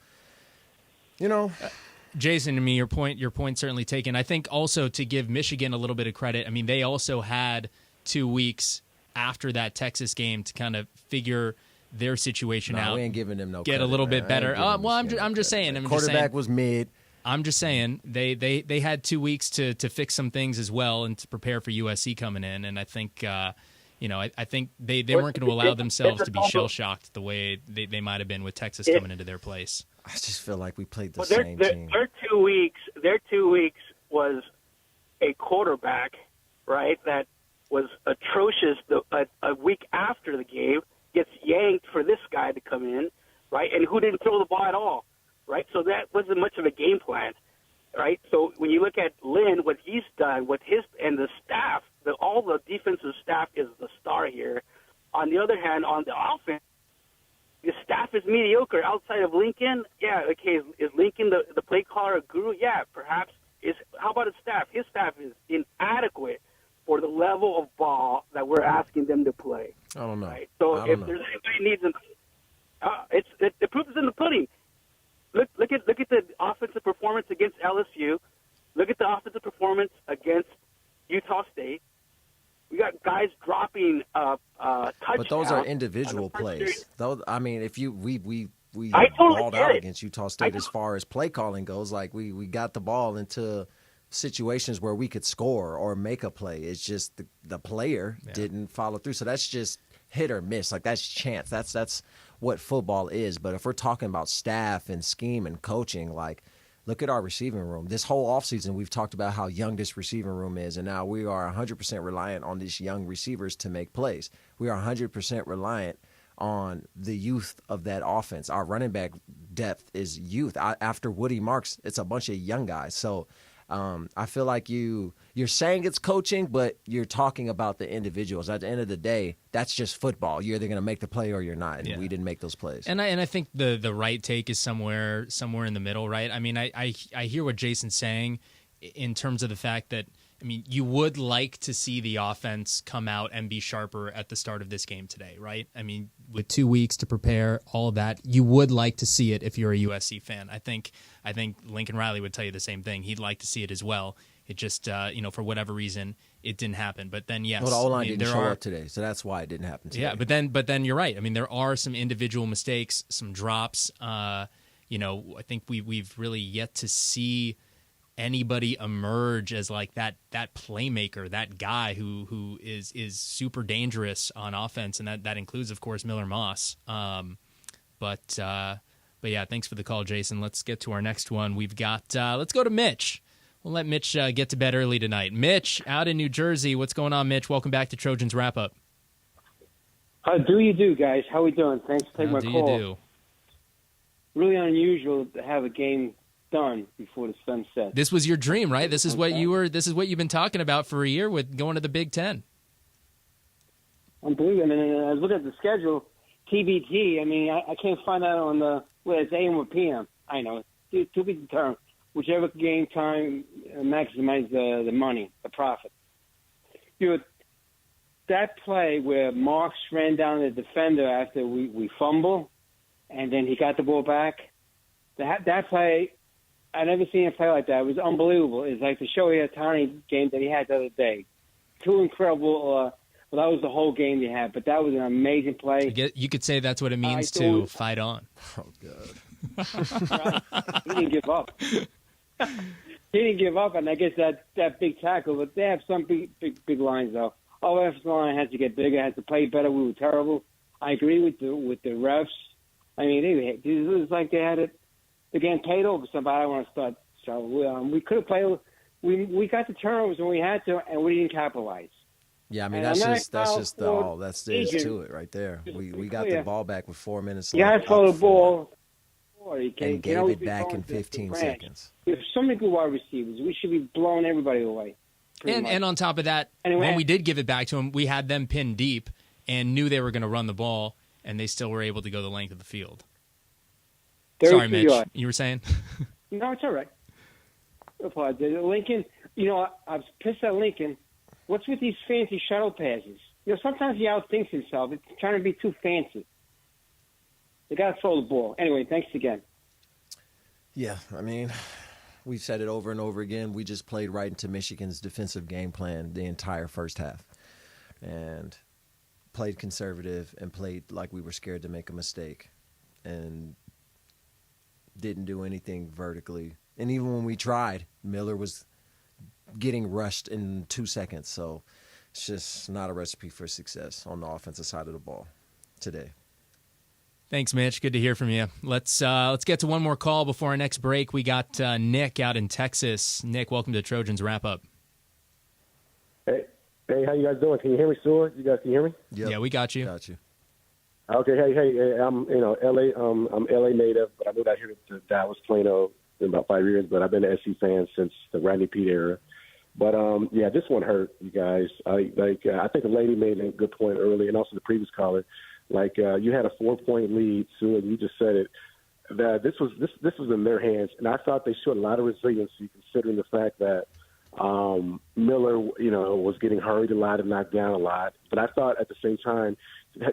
Jason, to me, your point certainly taken. I think also to give Michigan a little bit of credit, they also had 2 weeks after that Texas game to kind of figure their situation out. We ain't giving them no get credit, a little bit better. I'm just saying. Quarterback was mid. I'm just saying they had 2 weeks to fix some things as well and to prepare for USC coming in. And I think I think they weren't going to allow themselves to be shell shocked the way they might have been with Texas coming into their place. I just feel like we played the same team. Their 2 weeks. Their 2 weeks was a quarterback, right? That was atrocious. A week after the game, gets yanked for this guy to come in, right? And who didn't throw the ball at all, right? So that wasn't much of a game plan, right? So when you look at Lynn, what he's done, with his and the staff, all the defensive staff is the star here. On the other hand, on the offense, the staff is mediocre outside of Lincoln. Yeah, okay, is Lincoln the play caller a guru? Yeah, perhaps. How about his staff? His staff is inadequate for the level of ball that we're asking them to play. I don't know. Right? So if there's anybody needs them, the proof is in the pudding. Look at the offensive performance against LSU. Look at the offensive performance against Utah State. We got guys dropping touchdowns. But those are individual plays. Though if we totally balled out against Utah State as far as play calling goes, like we got the ball into situations where we could score or make a play. It's just the player didn't follow through. So that's just hit or miss. Like that's chance. That's what football is. But if we're talking about staff and scheme and coaching, like look at our receiving room. This whole offseason, we've talked about how young this receiving room is, and now we are 100% reliant on these young receivers to make plays. We are 100% reliant on the youth of that offense. Our running back depth is youth. After Woody Marks, it's a bunch of young guys. So I feel like you're saying it's coaching, but you're talking about the individuals. At the end of the day, that's just football. You're either going to make the play or you're not, and we didn't make those plays. And I think the right take is somewhere in the middle, right? I mean, I hear what Jason's saying in terms of the fact that, I mean, you would like to see the offense come out and be sharper at the start of this game today, right? I mean, with 2 weeks to prepare, all of that, you would like to see it if you're a USC fan. I think Lincoln Riley would tell you the same thing. He'd like to see it as well. It just, for whatever reason, it didn't happen. But then, yes. Well, the O-line didn't show up today, so that's why it didn't happen today. Yeah, but then you're right. I mean, there are some individual mistakes, some drops. I think we've really yet to see anybody emerge as like that playmaker, that guy who is super dangerous on offense, and that includes, of course, Miller Moss. But yeah, thanks for the call, Jason. Let's get to our next one. We've got let's go to Mitch. We'll let Mitch get to bed early tonight. Mitch, out in New Jersey. What's going on, Mitch? Welcome back to Trojans Wrap Up. How do you do, guys? How we doing? Thanks for taking my call. You do? Really unusual to have a game done before the sun sets. This was your dream, right? This is what you've been talking about for a year with going to the Big Ten. Unbelievable. And I was looking at the schedule, TBT. I mean, I can't find out on it's AM or PM. I know. To be determined. Whichever game time maximizes the money, the profit. That play where Marks ran down the defender after we fumble, and then he got the ball back, that play, I never seen a play like that. It was unbelievable. It's like the Shohei Ohtani game that he had the other day. Two incredible. That was the whole game he had, but that was an amazing play. You could say that's what it means to fight on. Oh, God. He didn't give up. He didn't give up, and I guess that big tackle. But they have some big lines, though. Our offensive line has to get bigger, has to play better. We were terrible. I agree with the refs. I mean, it was like they had it. They're getting paid over somebody. I don't want to start. So we could have played. We got the turnovers when we had to, and we didn't capitalize. Yeah, I mean that's just to it right there. We got the ball back with 4 minutes left. You got to throw the ball. And gave it back in 15 seconds. We have so many good wide receivers. We should be blowing everybody away. And on top of that, when we did give it back to them, we had them pinned deep and knew they were going to run the ball, and they still were able to go the length of the field. Sorry, Mitch. You were saying? No, it's all right. Lincoln, I was pissed at Lincoln. What's with these fancy shuttle passes? Sometimes he outthinks himself. It's trying to be too fancy. They got to throw the ball. Anyway, thanks again. Yeah, I mean, we've said it over and over again. We just played right into Michigan's defensive game plan the entire first half and played conservative and played like we were scared to make a mistake and didn't do anything vertically. And even when we tried, Miller was getting rushed in 2 seconds. So it's just not a recipe for success on the offensive side of the ball today. Thanks, Mitch. Good to hear from you. Let's get to one more call before our next break. We got Nick out in Texas. Nick, welcome to Trojans Wrap Up. Hey, how you guys doing? Can you hear me, Stuart? You guys can hear me? Yep. Yeah, we got you. Got you. Okay. Hey, I'm LA. I'm LA native, but I moved out here to Dallas, Plano, in about 5 years. But I've been an SC fan since the Rodney Peete era. But this one hurt you guys. I think the lady made a good point early, and also the previous caller. You had a 4-point lead, Sue, and you just said it. That this was in their hands, and I thought they showed a lot of resiliency considering the fact that Miller, was getting hurried a lot and knocked down a lot. But I thought at the same time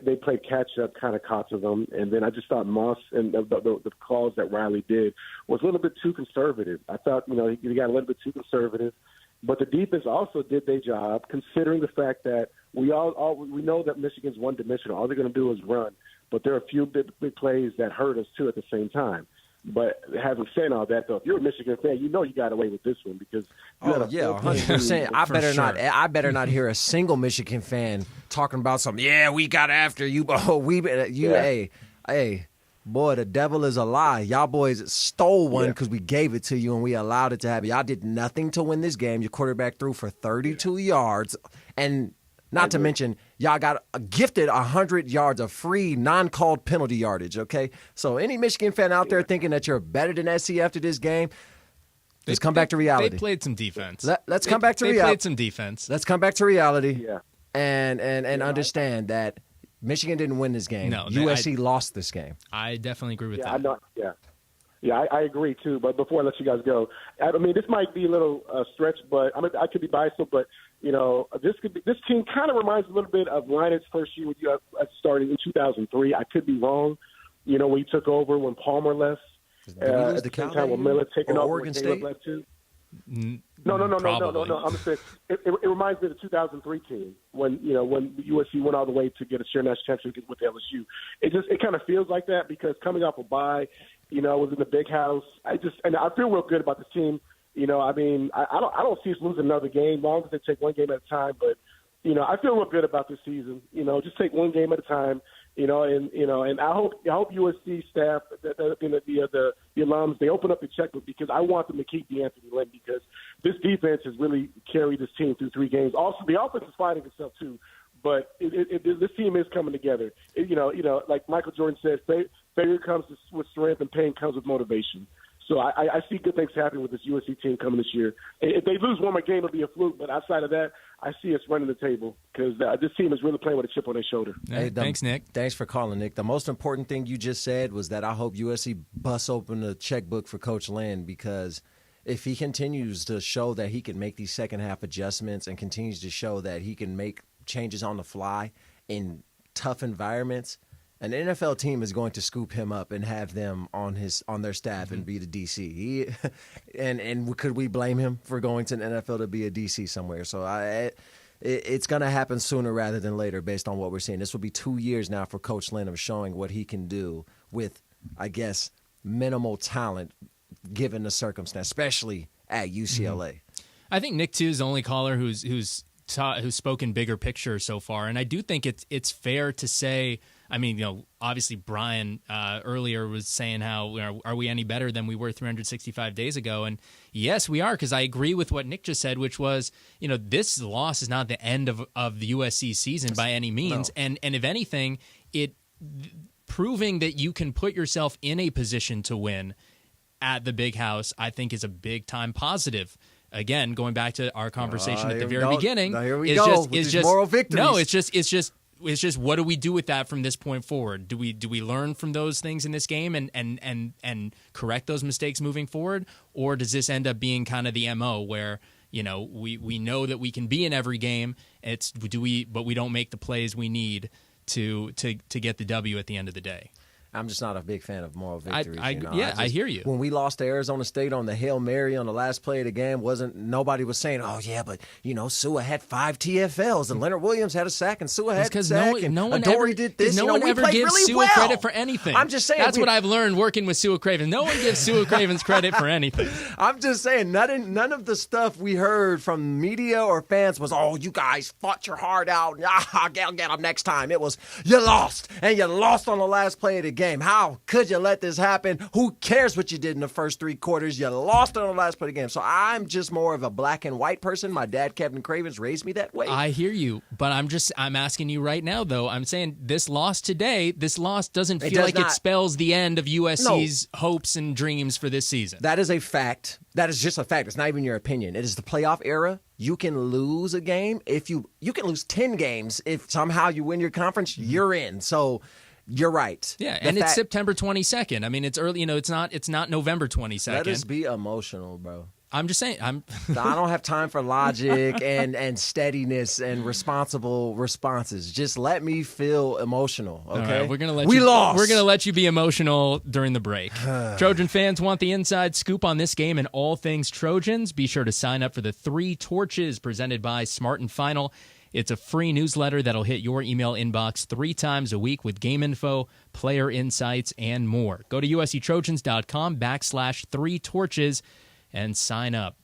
they played catch up, kind of caught to them, and then I just thought Moss and the calls that Riley did was a little bit too conservative. I thought he got a little bit too conservative. But the defense also did their job, considering the fact that we know that Michigan's one-dimensional. All they're going to do is run. But there are a few big plays that hurt us, too, at the same time. But having said all that, though, if you're a Michigan fan, you got away with this one because 100%. I better not hear a single Michigan fan talking about something. Yeah, we got after you. Hey, Boy, the devil is a lie. Y'all boys stole one because we gave it to you and we allowed it to happen. Y'all did nothing to win this game. Your quarterback threw for 32 yards. And not to mention, y'all got gifted 100 yards of free, non-called penalty yardage, okay? So any Michigan fan out there thinking that you're better than SC after this game, let's come back to reality. They played some defense. Let's come back to reality. They played some defense. Let's come back to reality and understand that Michigan didn't win this game. No, USC lost this game. I definitely agree with that. I agree too. But before I let you guys go, I mean, this might be a little stretch, but I could be biased. But this team kind of reminds me a little bit of Linus' first year with you starting in 2003. I could be wrong. When he took over when Palmer left. At the same time when Miller taking over Oregon State left too. No. Probably. I'm just saying it reminds me of the 2003 team when USC went all the way to get a shared national championship with LSU. It kind of feels like that because coming off a bye, was in the big house. I feel real good about this team. I don't see us losing another game, as long as they take one game at a time. But I feel real good about this season. Just take one game at a time. And I hope USC staff, the alums, they open up the checkbook because I want them to keep D'Anthony Lynn because this defense has really carried this team through 3 games. Also, the offense is fighting itself too, but this team is coming together. Like Michael Jordan says, failure comes with strength and pain comes with motivation. So I see good things happening with this USC team coming this year. If they lose one more game, it'll be a fluke. But outside of that, I see us running the table because this team is really playing with a chip on their shoulder. Hey, thanks, Nick. Thanks for calling, Nick. The most important thing you just said was that I hope USC busts open the checkbook for Coach Lynn because if he continues to show that he can make these second-half adjustments and continues to show that he can make changes on the fly in tough environments, an NFL team is going to scoop him up and have them on their staff and be the DC. And could we blame him for going to an NFL to be a DC somewhere? So it's going to happen sooner rather than later based on what we're seeing. This will be 2 years now for Coach Lynn of showing what he can do with, I guess, minimal talent given the circumstance, especially at UCLA. I think Nick too is the only caller who's spoken bigger picture so far, and I do think it's fair to say. I mean, obviously Brian earlier was saying how are we any better than we were 365 days ago? And yes, we are, because I agree with what Nick just said, which was, this loss is not the end of the USC season by any means. No. And if anything, proving that you can put yourself in a position to win at the Big House, I think is a big time positive. Again, going back to our conversation at the very beginning, here we go. It's just moral victories. No, it's just what do we do with that from this point forward? Do we learn from those things in this game and correct those mistakes moving forward, or does this end up being kind of the MO where we know that we can be in every game, but we don't make the plays we need to get the W at the end of the day? I'm just not a big fan of moral victories. I hear you. When we lost to Arizona State on the Hail Mary on the last play of the game, nobody was saying, oh, yeah, but, Sua had 5 TFLs and Leonard Williams had a sack and Sua had a sack and Adoree did this. No one ever gives really Sua credit for anything. I'm just saying. That's what I've learned working with Sua Cravens. No one gives Sua Cravens credit for anything. I'm just saying, none of the stuff we heard from media or fans was, oh, you guys fought your heart out. I'll get them next time. It was, you lost, and you lost on the last play of the game. How could you let this happen? Who cares what you did in the first 3 quarters? You lost on the last play of the game. So I'm just more of a black and white person. My dad, Kevin Cravens, raised me that way. I hear you, but I'm asking you right now, though. I'm saying this loss doesn't feel like it spells the end of USC's hopes and dreams for this season. That is a fact. That is just a fact. It's not even your opinion. It is the playoff era. You can lose a game. If you can lose 10 games. If somehow you win your conference, you're in. So you're right. Yeah, and it's September 22nd. I mean, it's early. It's not November 22nd. Let us be emotional, bro. I'm just saying. I don't have time for logic and steadiness and responsible responses. Just let me feel emotional, okay? Right, we're gonna let lost. We're gonna let you be emotional during the break. Trojan fans want the inside scoop on this game and all things Trojans. Be sure to sign up for the 3 Torches presented by Smart and Final. It's a free newsletter that'll hit your email inbox 3 times a week with game info, player insights, and more. Go to usctrojans.com/3torches and sign up.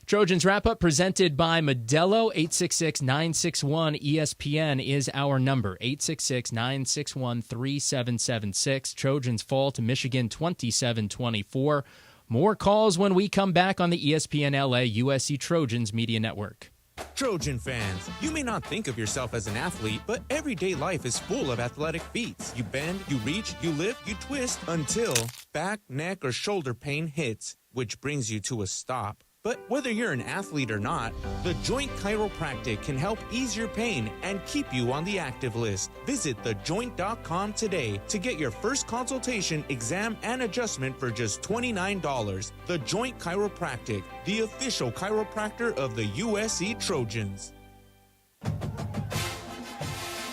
Trojans Wrap-Up presented by Modelo. 866-961-ESPN is our number. 866-961-3776. Trojans fall to Michigan 27-24. More calls when we come back on the ESPN LA USC Trojans Media Network. Trojan fans, you may not think of yourself as an athlete, but everyday life is full of athletic feats. You bend, you reach, you lift, you twist until back, neck, or shoulder pain hits, which brings you to a stop. But whether you're an athlete or not, the Joint Chiropractic can help ease your pain and keep you on the active list. Visit thejoint.com today to get your first consultation, exam, and adjustment for just $29. The Joint Chiropractic, the official chiropractor of the USC Trojans.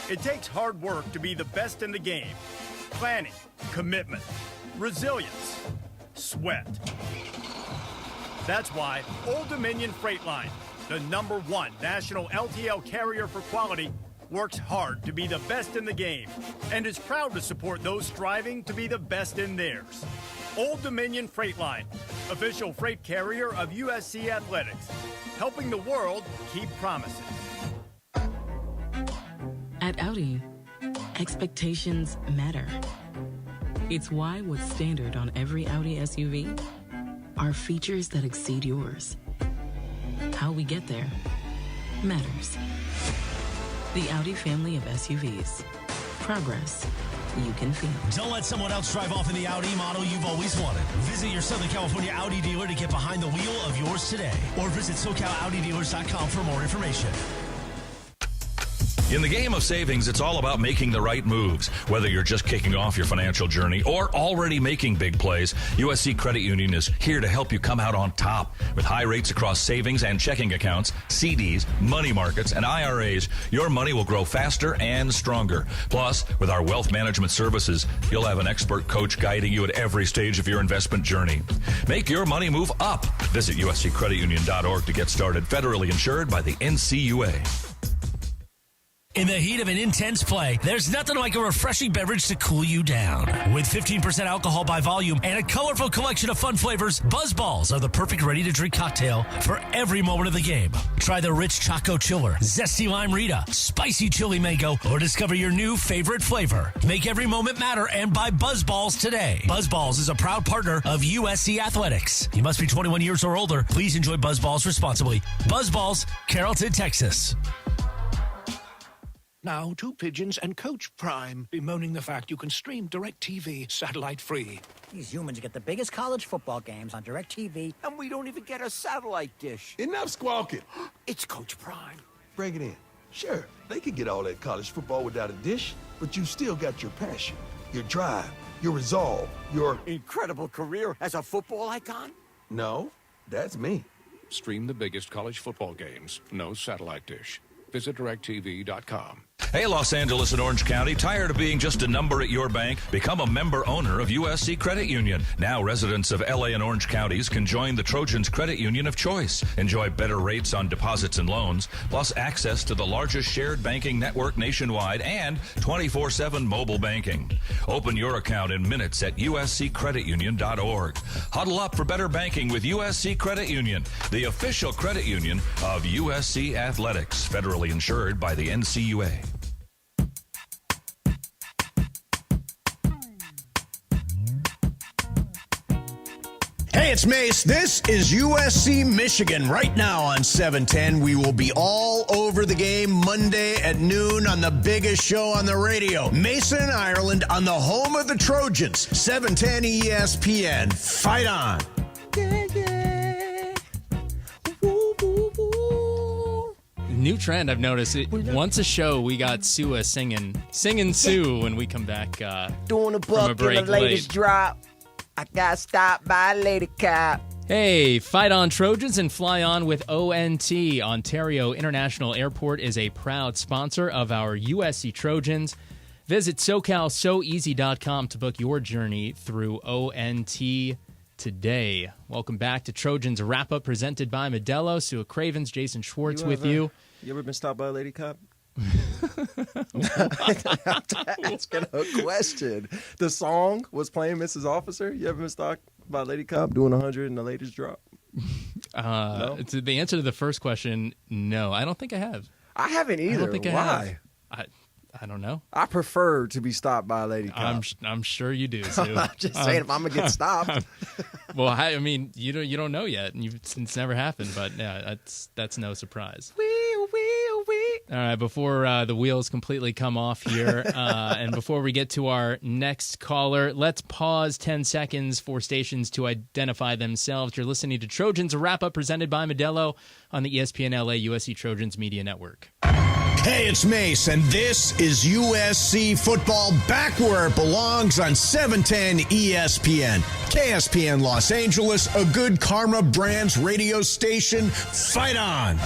It takes hard work to be the best in the game. Planning, commitment, resilience, sweat. That's why Old Dominion Freight Line, the #1 national LTL carrier for quality, works hard to be the best in the game and is proud to support those striving to be the best in theirs. Old Dominion Freight Line, official freight carrier of USC Athletics, helping the world keep promises. At Audi, expectations matter. It's why what's standard on every Audi SUV are features that exceed yours. How we get there matters. The Audi family of SUVs. Progress you can feel. Don't let someone else drive off in the Audi model you've always wanted. Visit your Southern California Audi dealer to get behind the wheel of yours today. Or visit SoCalAudiDealers.com for more information. In the game of savings, it's all about making the right moves. Whether you're just kicking off your financial journey or already making big plays, USC Credit Union is here to help you come out on top. With high rates across savings and checking accounts, CDs, money markets, and IRAs, your money will grow faster and stronger. Plus, with our wealth management services, you'll have an expert coach guiding you at every stage of your investment journey. Make your money move up. Visit usccreditunion.org to get started. Federally insured by the NCUA. In the heat of an intense play, there's nothing like a refreshing beverage to cool you down. With 15% alcohol by volume and a colorful collection of fun flavors, Buzz Balls are the perfect ready-to-drink cocktail for every moment of the game. Try the rich Choco Chiller, Zesty Lime Rita, Spicy Chili Mango, or discover your new favorite flavor. Make every moment matter and buy Buzz Balls today. Buzz Balls is a proud partner of USC Athletics. You must be 21 years or older. Please enjoy Buzz Balls responsibly. Buzz Balls, Carrollton, Texas. Now, Two Pigeons and Coach Prime bemoaning the fact you can stream DirecTV satellite-free. These humans get the biggest college football games on DirecTV, and we don't even get a satellite dish. Enough squawking. It's Coach Prime. Break it in. Sure, they could get all that college football without a dish, but you still got your passion, your drive, your resolve, your incredible career as a football icon? No, that's me. Stream the biggest college football games. No satellite dish. Visit DirecTV.com. Hey, Los Angeles and Orange County, tired of being just a number at your bank? Become a member owner of USC Credit Union. Now residents of LA and Orange counties can join the Trojans Credit Union of choice. Enjoy better rates on deposits and loans, plus access to the largest shared banking network nationwide and 24/7 mobile banking. Open your account in minutes at usccreditunion.org. Huddle up for better banking with USC Credit Union, the official credit union of USC Athletics, federally insured by the NCUA. Hey, it's Mace. This is USC Michigan. Right now on 710, we will be all over the game Monday at noon on the biggest show on the radio. Mason, Ireland, on the home of the Trojans. 710 ESPN. Fight on. Yeah, yeah. Woo, woo, woo. New trend I've noticed. Once a show, we got Sua singing Sue when we come back doing a from book a break in the latest late. drop. I got stopped by a lady cop. Hey, fight on Trojans and fly on with ONT. Ontario International Airport is a proud sponsor of our USC Trojans. Visit SoCalSoEasy.com to book your journey through ONT today. Welcome back to Trojans Wrap-Up presented by Modelo. Sue Cravens, Jason Schwartz with you. You ever been stopped by a lady cop? I'm asking a question. The song was playing Mrs. Officer. You ever been stopped by a lady cop doing 100 in the latest drop? No? The answer to the first question, no. I don't think I have. I haven't either. I don't think Why? I have. I don't know. I prefer to be stopped by a lady cop. I'm sure you do, Sue. I'm just saying, if I'm going to get stopped. Well, I mean, you don't know yet. It's never happened, but yeah, that's no surprise. All right, before the wheels completely come off here, and before we get to our next caller, let's pause 10 seconds for stations to identify themselves. You're listening to Trojans, a wrap-up presented by Modelo on the ESPN LA USC Trojans Media Network. Hey, it's Mace, and this is USC football back where it belongs on 710 ESPN. KSPN Los Angeles, a good Karma Brands radio station. Fight on!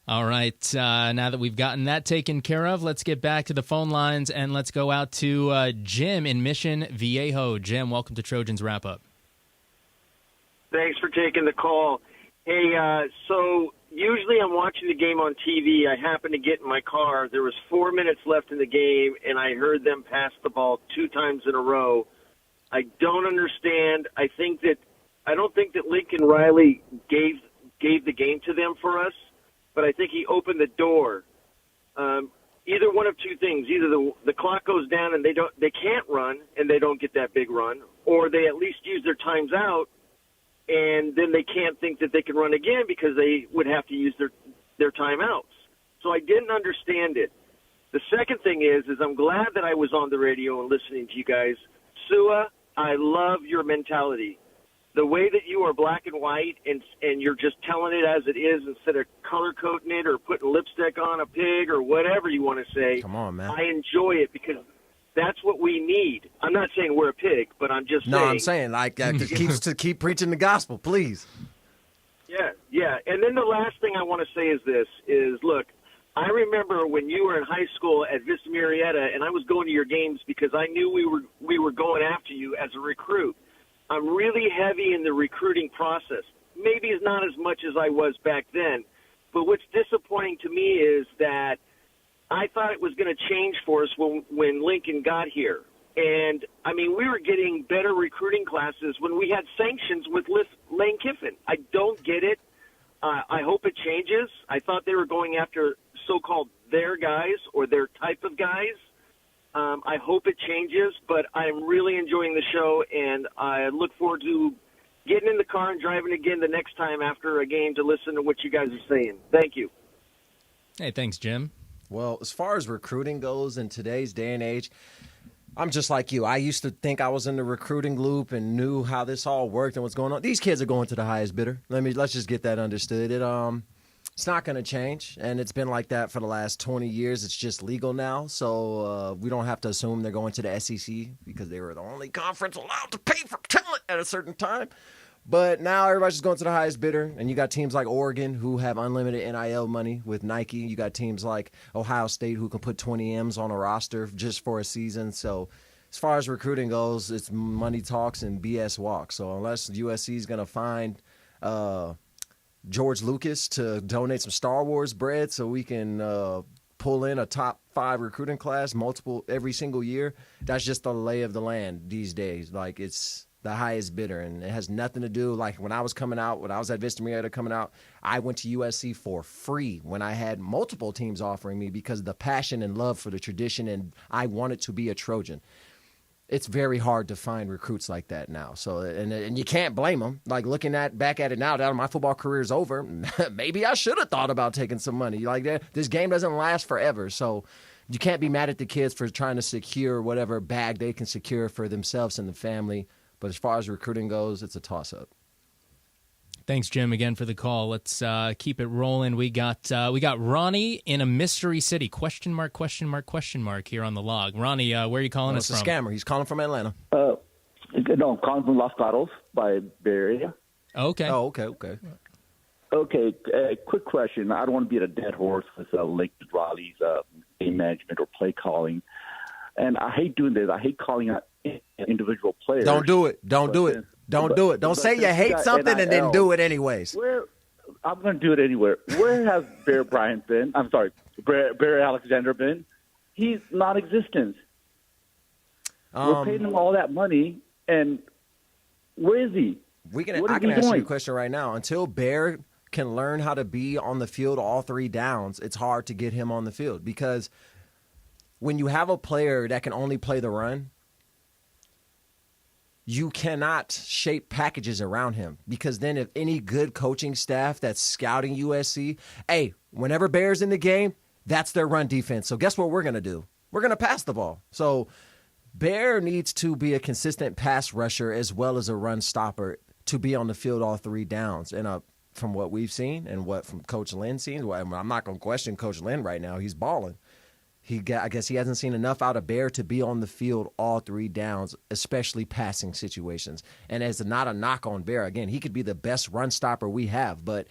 All right, now that we've gotten that taken care of, let's get back to the phone lines, and let's go out to Jim in Mission Viejo. Jim, welcome to Trojans Wrap-Up. Thanks for taking the call. Hey, so usually I'm watching the game on TV. I happen to get in my car. There was 4 minutes left in the game, and I heard them pass the ball 2 times in a row. I don't understand. I don't think that Lincoln Riley gave the game to them for us, but I think he opened the door. Either one of two things: either the clock goes down and they can't run and they don't get that big run, or they at least use their times out, and then they can't think that they can run again because they would have to use their timeouts. So I didn't understand it. The second thing is I'm glad that I was on the radio and listening to you guys. Sua, I love your mentality. The way that you are black and white and you're just telling it as it is instead of color coding it or putting lipstick on a pig or whatever you want to say. Come on, man. I enjoy it because that's what we need. I'm not saying we're a pig, but I'm just saying. No, I'm saying to keep preaching the gospel, please. Yeah. And then the last thing I want to say is look, I remember when you were in high school at Vista Marietta, and I was going to your games because I knew we were going after you as a recruit. I'm really heavy in the recruiting process. Maybe it's not as much as I was back then, but what's disappointing to me is that I thought it was going to change for us when Lincoln got here. And, I mean, we were getting better recruiting classes when we had sanctions with Lane Kiffin. I don't get it. I hope it changes. I thought they were going after so-called their guys or their type of guys. I hope it changes, but I'm really enjoying the show, and I look forward to getting in the car and driving again the next time after a game to listen to what you guys are saying. Thank you. Hey, thanks, Jim. Well, as far as recruiting goes in today's day and age, I'm just like you. I used to think I was in the recruiting loop and knew how this all worked and what's going on. These kids are going to the highest bidder. Let's just get that understood. It's not going to change, and it's been like that for the last 20 years. It's just legal now, so we don't have to assume they're going to the SEC because they were the only conference allowed to pay for talent at a certain time. But now everybody's just going to the highest bidder, and you got teams like Oregon who have unlimited NIL money with Nike. You got teams like Ohio State who can put 20 M's on a roster just for a season. So as far as recruiting goes, it's money talks and BS walks. So unless USC is going to find George Lucas to donate some Star Wars bread so we can pull in a top 5 recruiting class every single year, that's just the lay of the land these days. Like, it's the highest bidder, and it has nothing to do, like when I was at Vista Marietta coming out, I went to USC for free when I had multiple teams offering me because of the passion and love for the tradition, and I wanted to be a Trojan. It's very hard to find recruits like that now. So, and you can't blame them. Like, looking back at it now that my football career is over, maybe I should have thought about taking some money. Like, this game doesn't last forever, so you can't be mad at the kids for trying to secure whatever bag they can secure for themselves and the family. But as far as recruiting goes, it's a toss-up. Thanks, Jim, again for the call. Let's keep it rolling. We got Ronnie in a mystery city. Question mark here on the log. Ronnie, where are you calling us from? It's a scammer. He's calling from Atlanta. No, I'm calling from Los Gatos by Bay Area. Okay. Oh, okay. Okay, quick question. I don't want to beat a dead horse with Lincoln Riley's game management or play calling. And I hate doing this. I hate calling out individual players. Don't do it. Don't do it. Don't say you hate something and then do it anyways. I'm going to do it anywhere. Where has Bear Bryant been? I'm sorry, Bear Alexander been? He's non-existent. We're paying him all that money, and where is he? I can answer your question right now. Until Bear can learn how to be on the field all 3 downs, it's hard to get him on the field, because when you have a player that can only play the run, you cannot shape packages around him, because then if any good coaching staff that's scouting USC, hey, whenever Bear's in the game, that's their run defense. So guess what we're going to do? We're going to pass the ball. So Bear needs to be a consistent pass rusher as well as a run stopper to be on the field all 3 downs. And from what we've seen and what from Coach Lynn seen, I'm not going to question Coach Lynn right now. He's balling. I guess he hasn't seen enough out of Bear to be on the field all 3 downs, especially passing situations. And it's not a knock on Bear. Again, he could be the best run stopper we have, but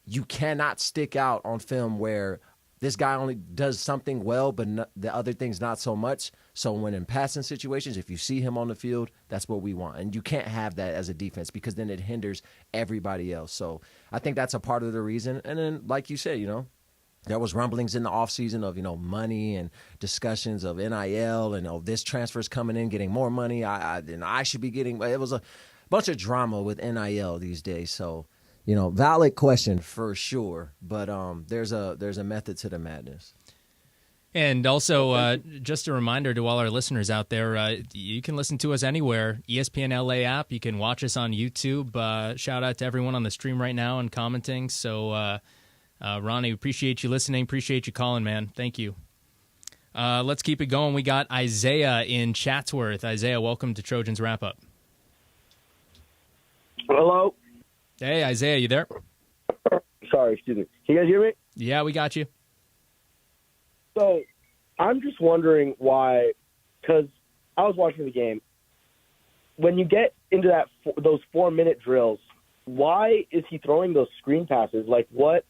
you cannot stick out on film where this guy only does something well, but the other things not so much. So when in passing situations, if you see him on the field, that's what we want. And you can't have that as a defense, because then it hinders everybody else. So I think that's a part of the reason. And then, like you said, there was rumblings in the offseason of, money and discussions of NIL and, this transfer's coming in, getting more money. I should be getting – it was a bunch of drama with NIL these days. So, valid question for sure. But there's a method to the madness. And also, just a reminder to all our listeners out there, you can listen to us anywhere. ESPN LA app. You can watch us on YouTube. Shout out to everyone on the stream right now and commenting. So, Ronnie, appreciate you listening. Appreciate you calling, man. Thank you. Let's keep it going. We got Isaiah in Chatsworth. Isaiah, welcome to Trojans Wrap Up. Hello. Hey, Isaiah, you there? Sorry, excuse me. Can you guys hear me? Yeah, we got you. So I'm just wondering why, because I was watching the game. When you get into those 4-minute drills, why is he throwing those screen passes? Like, what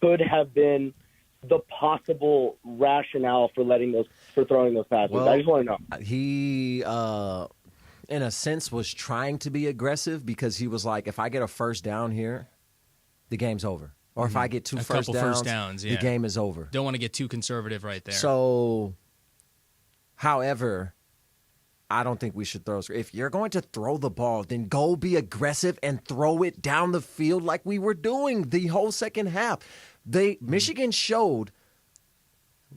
could have been the possible rationale for throwing those passes? Well, I just want to know. He, in a sense, was trying to be aggressive, because he was like, if I get a first down here, the game's over. Or if I get two first downs, the game is over. Don't want to get too conservative right there. So, however, I don't think we should throw. If you're going to throw the ball, then go be aggressive and throw it down the field like we were doing the whole second half. Michigan showed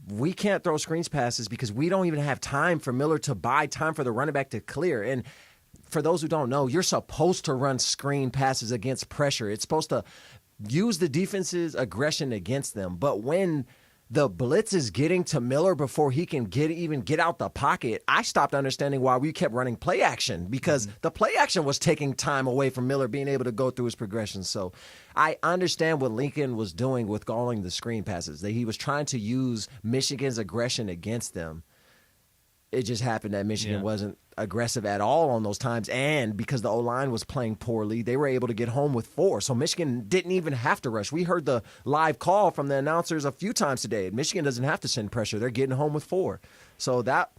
we can't throw screens passes because we don't even have time for Miller to buy time for the running back to clear. And for those who don't know, you're supposed to run screen passes against pressure. It's supposed to use the defense's aggression against them. But when the blitz is getting to Miller before he can get out the pocket, I stopped understanding why we kept running play action, because the play action was taking time away from Miller being able to go through his progression. So I understand what Lincoln was doing with calling the screen passes, that he was trying to use Michigan's aggression against them. It just happened that Michigan wasn't aggressive at all on those times, and because the O-line was playing poorly, they were able to get home with 4. So Michigan didn't even have to rush. We heard the live call from the announcers a few times today. Michigan doesn't have to send pressure. They're getting home with 4. So that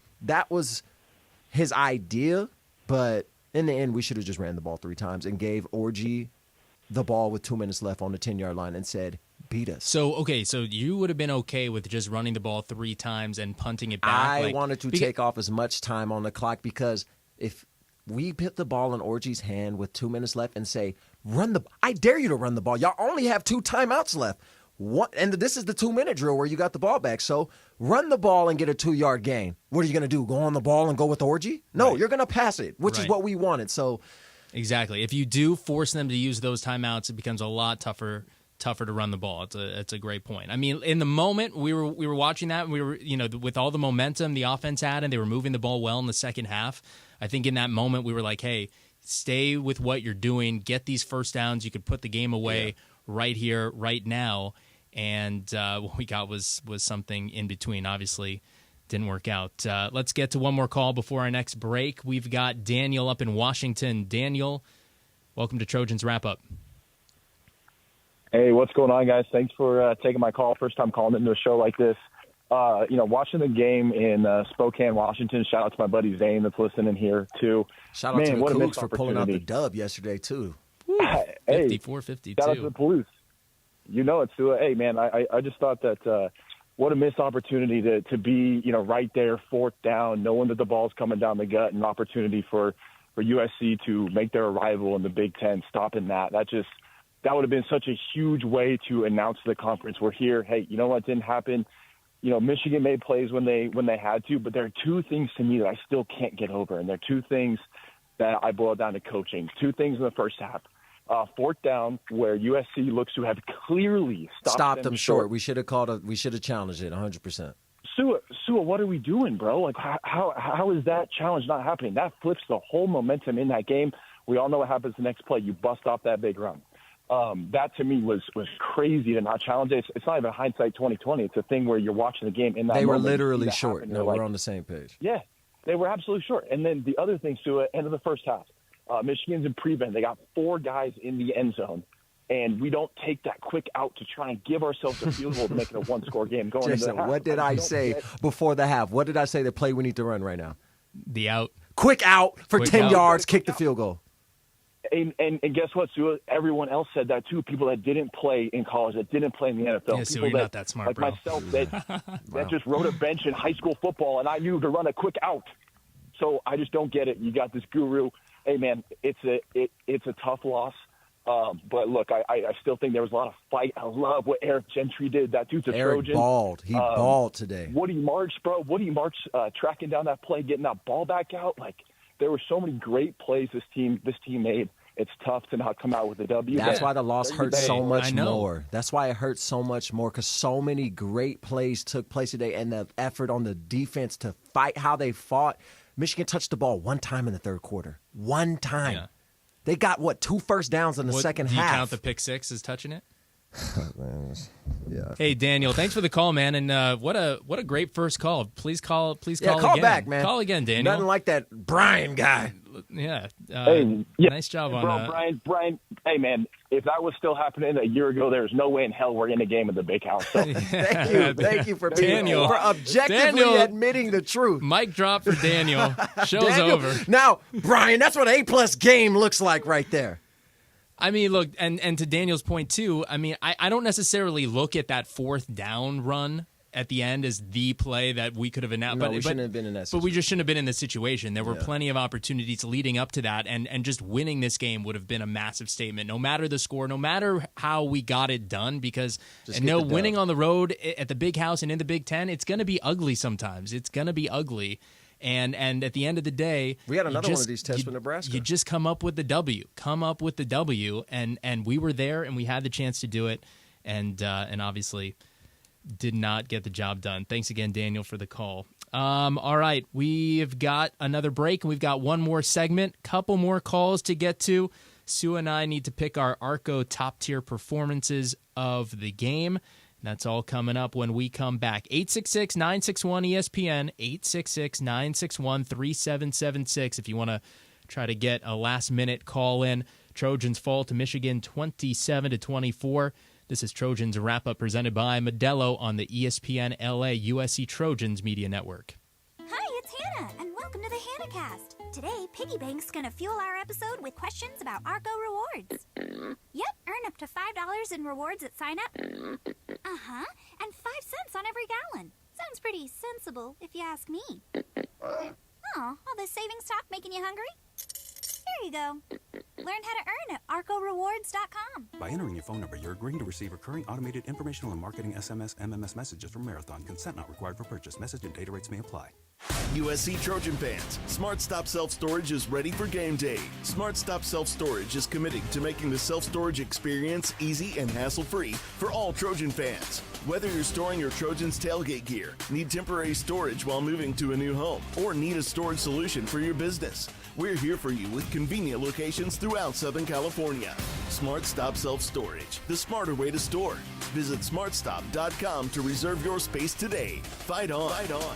was his idea, but in the end, we should have just ran the ball 3 times and gave Orji the ball with 2 minutes left on the 10-yard line and said, beat us. So you would have been okay with just running the ball 3 times and punting it back? I wanted to take off as much time on the clock, because if we put the ball in Orji's hand with 2 minutes left and say, I dare you to run the ball. Y'all only have 2 timeouts left. And this is the 2-minute drill where you got the ball back. So run the ball and get a 2-yard gain. What are you going to do? Go on the ball and go with Orji? No, You're going to pass it, which is what we wanted. So exactly. If you do force them to use those timeouts, it becomes a lot tougher to run the ball. It's a great point. I mean, in the moment we were watching that, and we were, with all the momentum the offense had, and they were moving the ball well in the second half. I think in that moment we were like, hey, stay with what you're doing, get these first downs. You could put the game away right here, right now. And what we got was something in between. Obviously, didn't work out. Let's get to one more call before our next break. We've got Daniel up in Washington. Daniel, welcome to Trojans Wrap Up. Hey, what's going on, guys? Thanks for taking my call. First time calling into a show like this. Watching the game in Spokane, Washington. Shout out to my buddy Zane that's listening here, too. Shout out to the Cougs for pulling out the dub yesterday, too. Hey, 54-52. Shout out to the Palouse. You know it, Sue. Hey, man, I just thought that what a missed opportunity to be, right there, 4th down, knowing that the ball's coming down the gut, an opportunity for for USC to make their arrival in the Big Ten, stopping that would have been such a huge way to announce to the conference, we're here. Hey, you know what didn't happen? You know, Michigan made plays when they had to, but there are two things to me that I still can't get over, and there are two things that I boil down to coaching. Two things in the first half. Fourth down, where USC looks to have clearly stopped them short. We should have challenged it 100%. Sua, what are we doing, bro? Like, how is that challenge not happening? That flips the whole momentum in that game. We all know what happens the next play. You bust off that big run. That to me was crazy to not challenge it. It's not even hindsight 2020. It's a thing where you're watching the game in that moment. They were literally short. No, we're on the same page. Yeah, they were absolutely short. And then the other thing, Sua, end of the first half, Michigan's in prevent. They got 4 guys in the end zone, and we don't take that quick out to try and give ourselves a field goal to make it a one-score game going into the half. What did I say before the half? What did I say the play we need to run right now? The out. Quick out for 10 yards, kick the field goal. And guess what, Sua? Everyone else said that too. People that didn't play in college, that didn't play in the NFL. Yeah, Sua, you're not that smart, like bro. myself, that just rode a bench in high school football, and I knew to run a quick out. So I just don't get it. You got this guru. Hey, man, it's a tough loss. But look, I still think there was a lot of fight. I love what Eric Gentry did. That dude's a Trojan. Balled. He balled today. Woody March, bro. Woody March tracking down that play, getting that ball back out. Like, there were so many great plays this team made. It's tough to not come out with a W. That's why the loss hurts so much more. That's why it hurts so much more, because so many great plays took place today, and the effort on the defense to fight how they fought. Michigan touched the ball one time in the third quarter. One time. Yeah. They got, 2 first downs in the second half. Do you count the pick six as touching it? Yeah. Hey, Daniel, thanks for the call, man, and what a great first call. Please call call again. Back, man. Call again, Daniel. Nothing like that Brian guy. Yeah. Hey, nice job on that. Brian, hey, man, if that was still happening a year ago, there's no way in hell we're in a game at the Big House. So. Thank you for being Daniel. For objectively admitting the truth. Mic drop for Daniel. Show's over. Now, Brian, that's what an A+ game looks like right there. I mean, look, and to Daniel's point, too, I mean, I don't necessarily look at that 4th down run at the end as the play that we could have announced. No, we shouldn't have been in that situation. But we just shouldn't have been in this situation. There were plenty of opportunities leading up to that, and just winning this game would have been a massive statement, no matter the score, no matter how we got it done, because winning on the road at the Big House and in the Big Ten, it's going to be ugly sometimes. It's going to be ugly. And at the end of the day, we had another one of these tests with Nebraska. You just come up with the W. And we were there, and we had the chance to do it, and obviously did not get the job done. Thanks again, Daniel, for the call. All right, we've got another break, and we've got one more segment, couple more calls to get to. Sue and I need to pick our Arco top-tier performances of the game. That's all coming up when we come back. 866-961-ESPN, 866-961-3776 if you want to try to get a last-minute call in. Trojans fall to Michigan 27-24. This is Trojans Wrap-Up presented by Modelo on the ESPN LA USC Trojans Media Network. Hi, it's Hannah, and welcome to the HannahCast. Today, Piggy Bank's going to fuel our episode with questions about Arco rewards. Yep, earn up to $5 in rewards at sign-up. Uh-huh, and 5 cents on every gallon. Sounds pretty sensible, if you ask me. Oh, all this savings talk making you hungry? Here you go. Learn how to earn at arcorewards.com. By entering your phone number, you're agreeing to receive recurring automated informational and marketing SMS, MMS messages from Marathon. Consent not required for purchase. Message and data rates may apply. USC Trojan fans, Smart Stop Self Storage is ready for game day. Smart Stop Self Storage is committed to making the self-storage experience easy and hassle-free for all Trojan fans. Whether you're storing your Trojans tailgate gear, need temporary storage while moving to a new home, or need a storage solution for your business, we're here for you with convenient locations throughout Southern California. Smart Stop Self Storage, the smarter way to store. Visit smartstop.com to reserve your space today. Fight on. Fight on.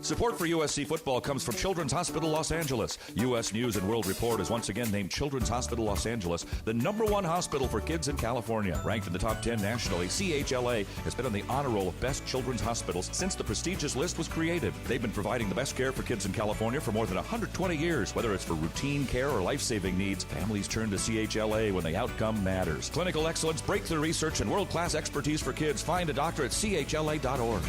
Support for USC football comes from Children's Hospital Los Angeles. U.S. News and World Report has once again named Children's Hospital Los Angeles the #1 hospital for kids in California. Ranked in the top 10 nationally, CHLA has been on the honor roll of best children's hospitals since the prestigious list was created. They've been providing the best care for kids in California for more than 120 years. Whether it's for routine care or life-saving needs, families turn to CHLA when the outcome matters. Clinical excellence, breakthrough research, and world-class expertise for kids. Find a doctor at chla.org.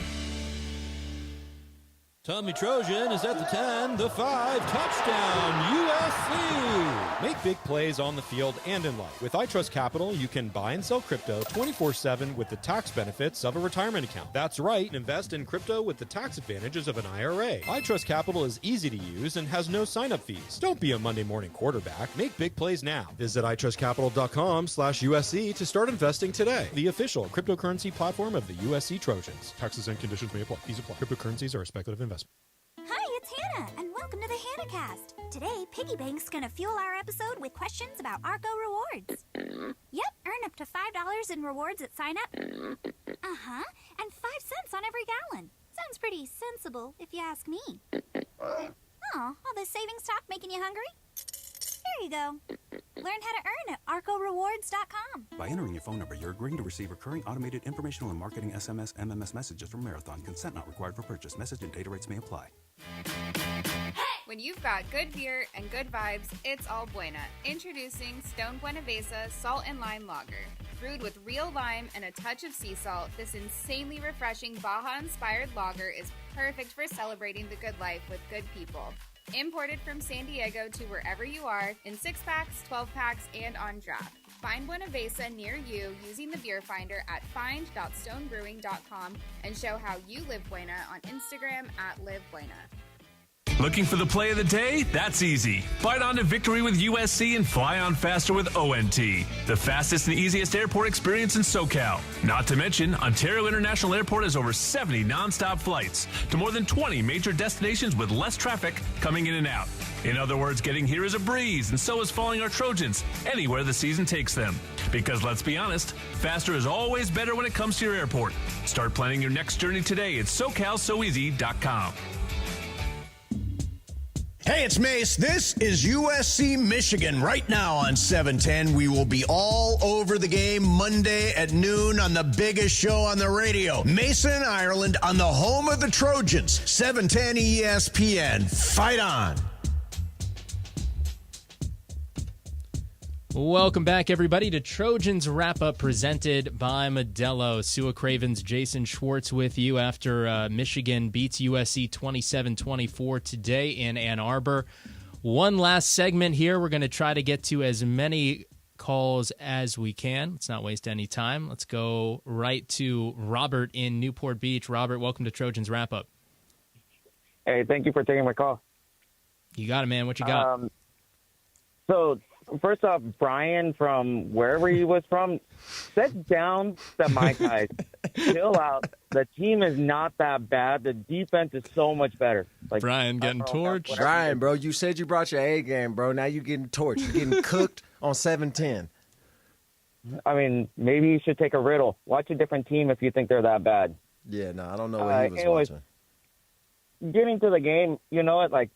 Tommy Trojan is at the 10, the 5, touchdown, USC! Make big plays on the field and in life. With iTrust Capital, you can buy and sell crypto 24/7 with the tax benefits of a retirement account. That's right, invest in crypto with the tax advantages of an IRA. iTrust Capital is easy to use and has no sign-up fees. Don't be a Monday morning quarterback. Make big plays now. Visit iTrustCapital.com/USC to start investing today. The official cryptocurrency platform of the USC Trojans. Taxes and conditions may apply. Fees apply. Cryptocurrencies are a speculative investment. Hi, it's Hannah, and welcome to the HannahCast. Today, Piggy Bank's gonna fuel our episode with questions about Argo rewards. Yep, earn up to $5 in rewards at sign up. Uh-huh, and 5 cents on every gallon. Sounds pretty sensible, if you ask me. Oh, all this savings talk making you hungry? Here you go. Learn how to earn at arcorewards.com. By entering your phone number, you're agreeing to receive recurring automated informational and marketing SMS, MMS messages from Marathon. Consent not required for purchase. Message and data rates may apply. When you've got good beer and good vibes, it's all Buena. Introducing Stone Buenavesa Salt and Lime Lager. Brewed with real lime and a touch of sea salt, this insanely refreshing Baja-inspired lager is perfect for celebrating the good life with good people. Imported from San Diego to wherever you are, in 6-packs, 12-packs, and on draft. Find Buenavesa near you using the beer finder at find.stonebrewing.com and show how you live Buena on Instagram at LiveBuena. Looking for the play of the day? That's easy. Fight on to victory with USC and fly on faster with ONT, the fastest and easiest airport experience in SoCal. Not to mention, Ontario International Airport has over 70 nonstop flights to more than 20 major destinations with less traffic coming in and out. In other words, getting here is a breeze, and so is following our Trojans anywhere the season takes them. Because let's be honest, faster is always better when it comes to your airport. Start planning your next journey today at SoCalSoEasy.com. Hey, it's Mace. This is USC Michigan. Right now on 710, we will be all over the game Monday at noon on the biggest show on the radio. Mason, Ireland, on the home of the Trojans. 710 ESPN. Fight on. Welcome back, everybody, to Trojans Wrap-Up presented by Modelo. Sua Cravens, Jason Schwartz with you after Michigan beats USC 27-24 today in Ann Arbor. One last segment here. We're going to try to get to as many calls as we can. Let's not waste any time. Let's go right to Robert in Newport Beach. Robert, welcome to Trojans Wrap-Up. Hey, thank you for taking my call. You got it, man. What you got? First off, Brian from wherever he was from, sit down the mic guys. Chill out. The team is not that bad. The defense is so much better. Like Brian getting torched. Brian, bro, you said you brought your A game, bro. Now you getting torched. You're getting cooked on 7-10. I mean, maybe you should take a riddle. Watch a different team if you think they're that bad. Yeah, no, I don't know what he was watching. Getting to the game, you know what? Like,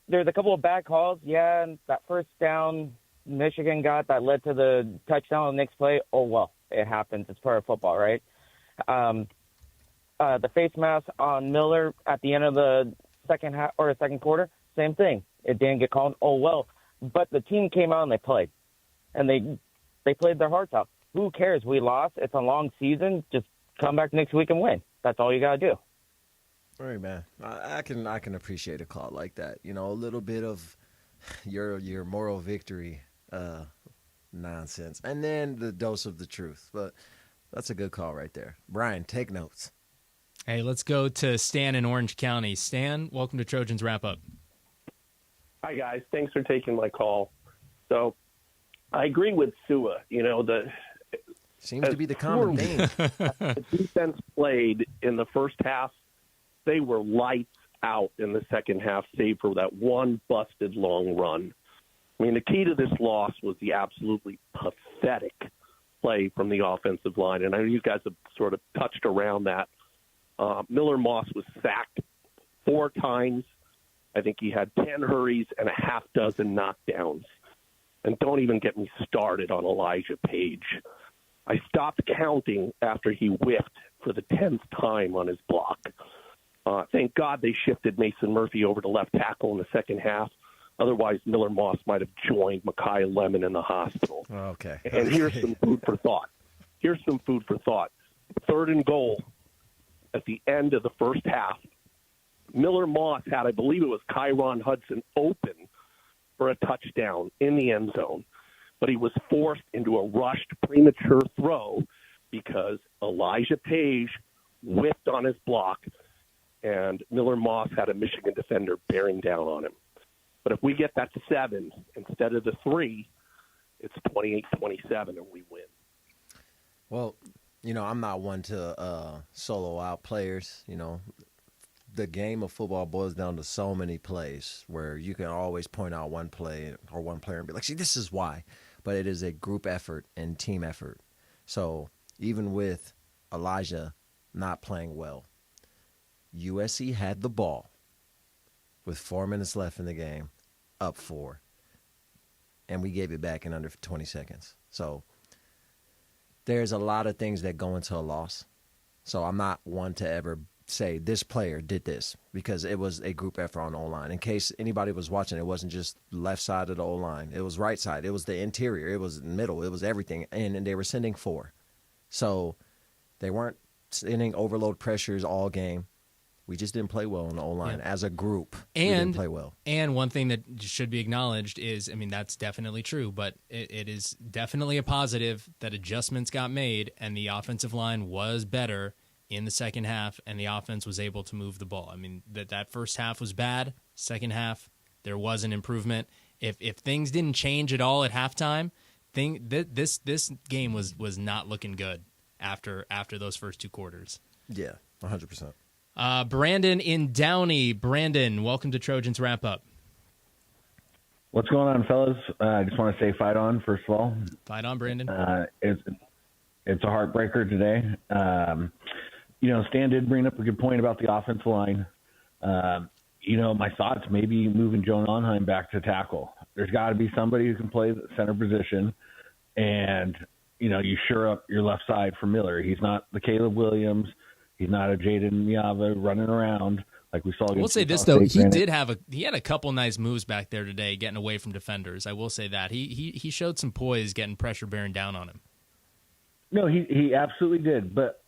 there's a couple of bad calls. Yeah, and that first down Michigan got that led to the touchdown on the next play. Oh, well, it happens. It's part of football, right? The face mask on Miller at the end of the second half or the second quarter, same thing. It didn't get called. Oh, well. But the team came out and they played. And they played their hearts out. Who cares? We lost. It's a long season. Just come back next week and win. That's all you got to do. All right, man. I can appreciate a call like that. You know, a little bit of your moral victory nonsense, and then the dose of the truth. But that's a good call right there. Brian, take notes. Hey, let's go to Stan in Orange County. Stan, welcome to Trojans Wrap Up. Hi, guys. Thanks for taking my call. So I agree with Sua. You know, seems to be the common theme. The defense played in the first half. They were lights out in the second half, save for that one busted long run. I mean, the key to this loss was the absolutely pathetic play from the offensive line, and I know you guys have sort of touched around that. Miller Moss was sacked 4 times. I think he had 10 hurries and a half dozen knockdowns. And don't even get me started on Elijah Page. I stopped counting after he whiffed for the 10th time on his block. Thank God they shifted Mason Murphy over to left tackle in the second half. Otherwise, Miller Moss might have joined Mekhi Lemon in the hospital. Okay. And here's some food for thought. 3rd and goal at the end of the first half. Miller Moss had, I believe it was Kyron Hudson, open for a touchdown in the end zone, but he was forced into a rushed premature throw because Elijah Page whipped on his block, and Miller Moss had a Michigan defender bearing down on him. But if we get that to 7 instead of the 3, it's 28-27, and we win. Well, I'm not one to solo out players. The game of football boils down to so many plays where you can always point out one play or one player and be like, see, this is why. But it is a group effort and team effort. So even with Elijah not playing well, USC had the ball with 4 minutes left in the game, up 4, and we gave it back in under 20 seconds. So there's a lot of things that go into a loss. So I'm not one to ever say this player did this, because it was a group effort on the O-line. In case anybody was watching, it wasn't just left side of the O-line. It was right side. It was the interior. It was middle. It was everything. And they were sending 4. So they weren't sending overload pressures all game. We just didn't play well on the O-line as a group. We didn't play well. And one thing that should be acknowledged is, that's definitely true, but it is definitely a positive that adjustments got made and the offensive line was better in the second half, and the offense was able to move the ball. That first half was bad. Second half, there was an improvement. If things didn't change at all at halftime, this game was not looking good after those first 2 quarters. Yeah, 100%. Brandon in Downey. Brandon, welcome to Trojans Wrap Up. What's going on, fellas? I just want to say fight on, first of all. Fight on, Brandon. It's a heartbreaker today. Stan did bring up a good point about the offensive line. My thoughts, maybe moving Joe Nonheim back to tackle. There's got to be somebody who can play the center position, and, you shore up your left side for Miller. He's not the Caleb Williams. He's not a Jaden Miava running around like we saw. I will say this, though. He had a couple nice moves back there today, getting away from defenders. I will say that. He showed some poise, getting pressure bearing down on him. No, he absolutely did. But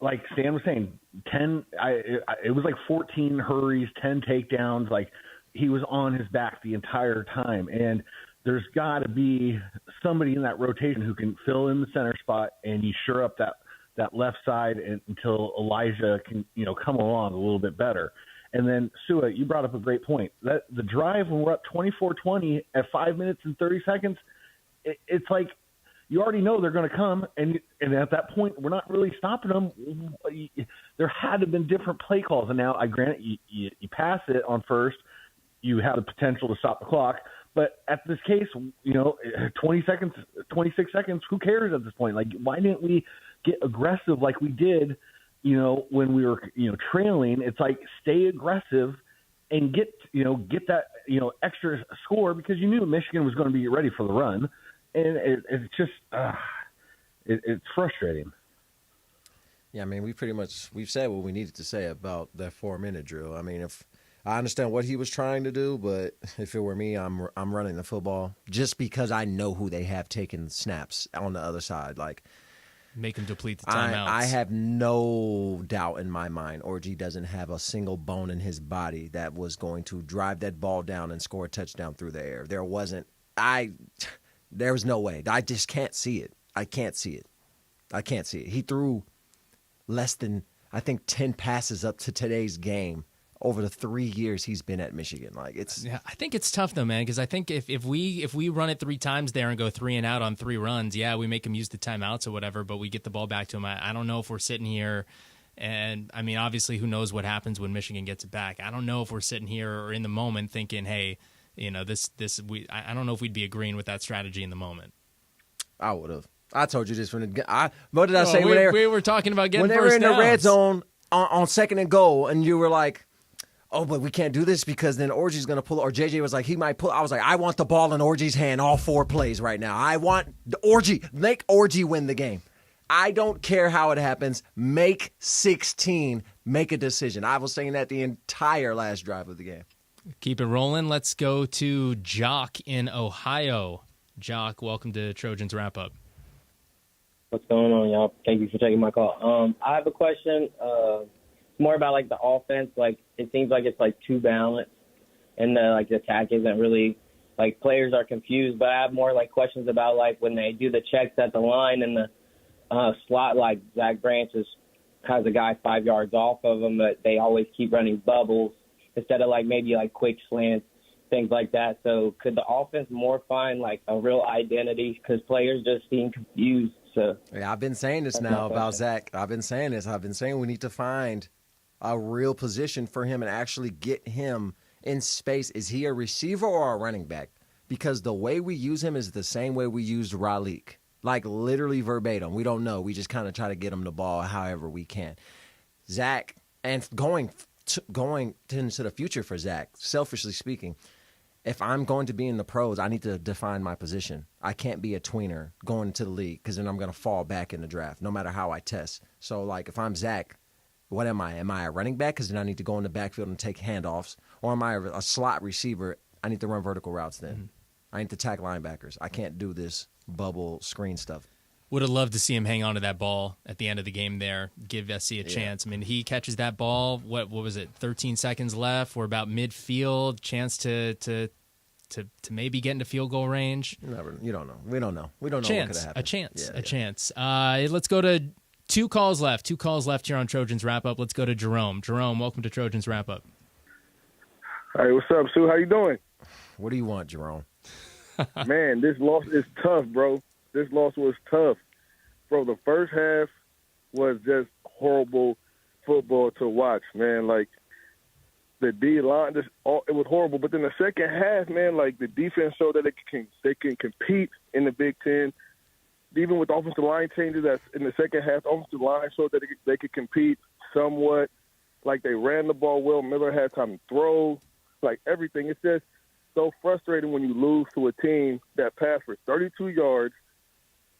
like Stan was saying, it was like 14 hurries, 10 takedowns. Like, he was on his back the entire time. And there's got to be somebody in that rotation who can fill in the center spot, and you shore up that left side until Elijah can, come along a little bit better. And then, Sua, you brought up a great point. That the drive when we're up 24-20 at 5 minutes and 30 seconds, it's like you already know they're going to come, and at that point, we're not really stopping them. There had to have been different play calls, and now I grant you pass it on first, you have the potential to stop the clock. But at this case, 20 seconds, 26 seconds, who cares at this point? Like, why didn't we get aggressive like we did, when we were, trailing? It's like, stay aggressive and get that, extra score, because you knew Michigan was going to be ready for the run. And it's just, it's frustrating. Yeah, we've said what we needed to say about that 4-minute drill. If I understand what he was trying to do, but if it were me, I'm running the football just because I know who they have taking snaps on the other side. Like, make him deplete the timeouts. I have no doubt in my mind Orji doesn't have a single bone in his body that was going to drive that ball down and score a touchdown through the air. There was no way. I just can't see it. I can't see it. He threw less than, I think, 10 passes up to today's game over the 3 years he's been at Michigan. I think it's tough though, man, because I think if we run it 3 times there and go 3 and out on 3 runs, we make him use the timeouts or whatever, but we get the ball back to him. I don't know if we're sitting here, and obviously who knows what happens when Michigan gets it back. I don't know if we're sitting here or in the moment thinking, hey, I don't know if we'd be agreeing with that strategy in the moment. I would have. I told you this what did I say? We were talking about getting when they were in the red zone on 2nd and goal, and you were like, oh, but we can't do this because then Orji's going to pull, or JJ was like, he might pull. I was like, I want the ball in Orji's hand all 4 plays right now. I want make Orji win the game. I don't care how it happens. Make 16, make a decision. I was saying that the entire last drive of the game. Keep it rolling. Let's go to Jock in Ohio. Jock, welcome to Trojans Wrap Up. What's going on, y'all? Thank you for taking my call. I have a question. more about like the offense. Like it seems like it's like too balanced, and the attack isn't really like players are confused. But I have more like questions about like when they do the checks at the line and the slot. Like Zach Branch has a guy 5 yards off of him, but they always keep running bubbles instead of like maybe like quick slants, things like that. So could the offense more find like a real identity, because players just seem confused? So yeah, I've been saying this now about Zach. I've been saying this. I've been saying we need to find a real position for him and actually get him in space. Is he a receiver or a running back? Because the way we use him is the same way we used Raleek. Like literally verbatim. We don't know. We just kind of try to get him the ball however we can. Zach, and going into the future for Zach, selfishly speaking, if I'm going to be in the pros, I need to define my position. I can't be a tweener going into the league, because then I'm going to fall back in the draft no matter how I test. So, like, if I'm Zach, what am I? Am I a running back? Because then I need to go in the backfield and take handoffs. Or am I a slot receiver? I need to run vertical routes then. Mm-hmm. I need to tack linebackers. I can't do this bubble screen stuff. Would have loved to see him hang on to that ball at the end of the game there, give SC a chance. I mean, he catches that ball, what was it, 13 seconds left? We're about midfield, chance to maybe get into field goal range. You don't know. We don't know. We don't know what could happen. A chance. Let's go to two calls left here on Trojans Wrap-Up. Let's go to Jerome. Jerome, welcome to Trojans Wrap-Up. Hey, what's up, Sue? How you doing? What do you want, Jerome? Man, this loss is tough, bro. This loss was tough. Bro, the first half was just horrible football to watch, man. Like, the D-line, it was horrible. But then the second half, man, like, the defense showed that they can compete in the Big Ten. Even with the offensive line changes that's in the second half, the offensive line showed that they could compete somewhat. Like, they ran the ball well. Miller had time to throw. Like, everything. It's just so frustrating when you lose to a team that passed for 32 yards.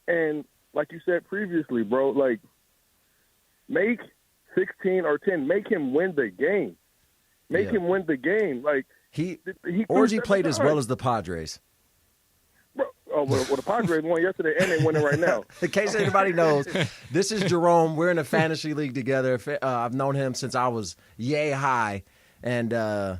And like you said previously, bro, like, make 16 or 10. Make him win the game. Make him win the game. Like, he played as well as the Padres. Bro, well, the Padres won yesterday, and they winning right now. In case anybody knows, this is Jerome. We're in a fantasy league together. I've known him since I was yay high, and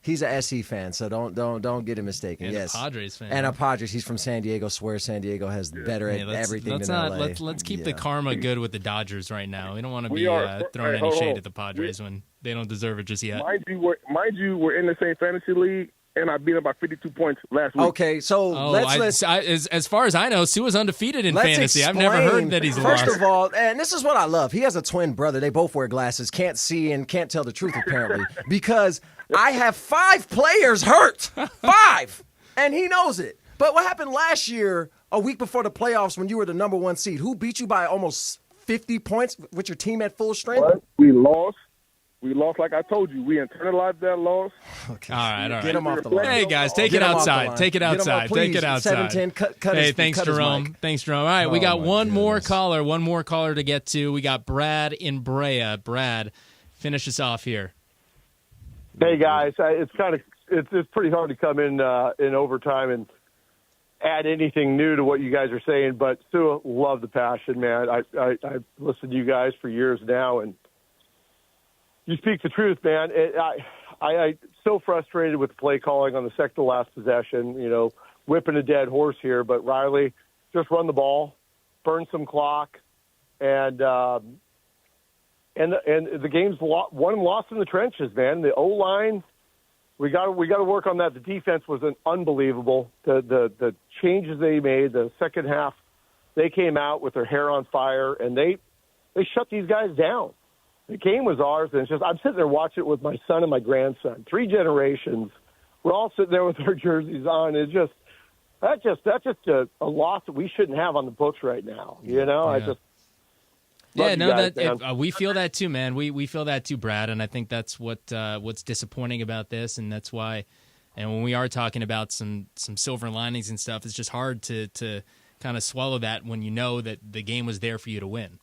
he's a SC fan, so don't get him mistaken. And a Padres fan. And a Padres. He's from San Diego. Swears San Diego has better at everything than LA. Let's keep the karma good with the Dodgers right now. We don't want to be throwing any shade at the Padres when they don't deserve it just yet. Mind you, we're in the same fantasy league, and I beat him by 52 points last week. Okay, so as far as I know, Sue is undefeated in fantasy. I've never heard that he's lost. First of all, and this is what I love. He has a twin brother. They both wear glasses, can't see and can't tell the truth apparently, because I have 5 players hurt. 5! And he knows it. But what happened last year, a week before the playoffs, when you were the number 1 seed? Who beat you by almost 50 points with your team at full strength? What? We lost. We lost, like I told you. We internalized that loss. Okay. All right. Get him off the line. Hey, guys, take it outside. Take it outside. Take it outside. 7-10, cut hey, his, thanks, cut Jerome. Thanks, Jerome. All right, we got one more caller to get to. We got Brad in Brea. Brad, finish us off here. Hey, guys, it's pretty hard to come in overtime and add anything new to what you guys are saying, but Sue, love the passion, man. I've listened to you guys for years now, and you speak the truth, man. I'm so frustrated with the play calling on the second to last possession, whipping a dead horse here. But Riley, just run the ball, burn some clock, and the game's won and lost in the trenches, man. The O-line, we got to work on that. The defense was unbelievable. The changes they made, the second half, they came out with their hair on fire, and they shut these guys down. The game was ours, and it's just I'm sitting there watching it with my son and my grandson. 3 generations. We're all sitting there with our jerseys on. It's just that's just a loss that we shouldn't have on the books right now. Yeah. We feel that too, man. We feel that too, Brad, and I think that's what's disappointing about this, and that's why. And when we are talking about some silver linings and stuff, it's just hard to kind of swallow that when you know that the game was there for you to win.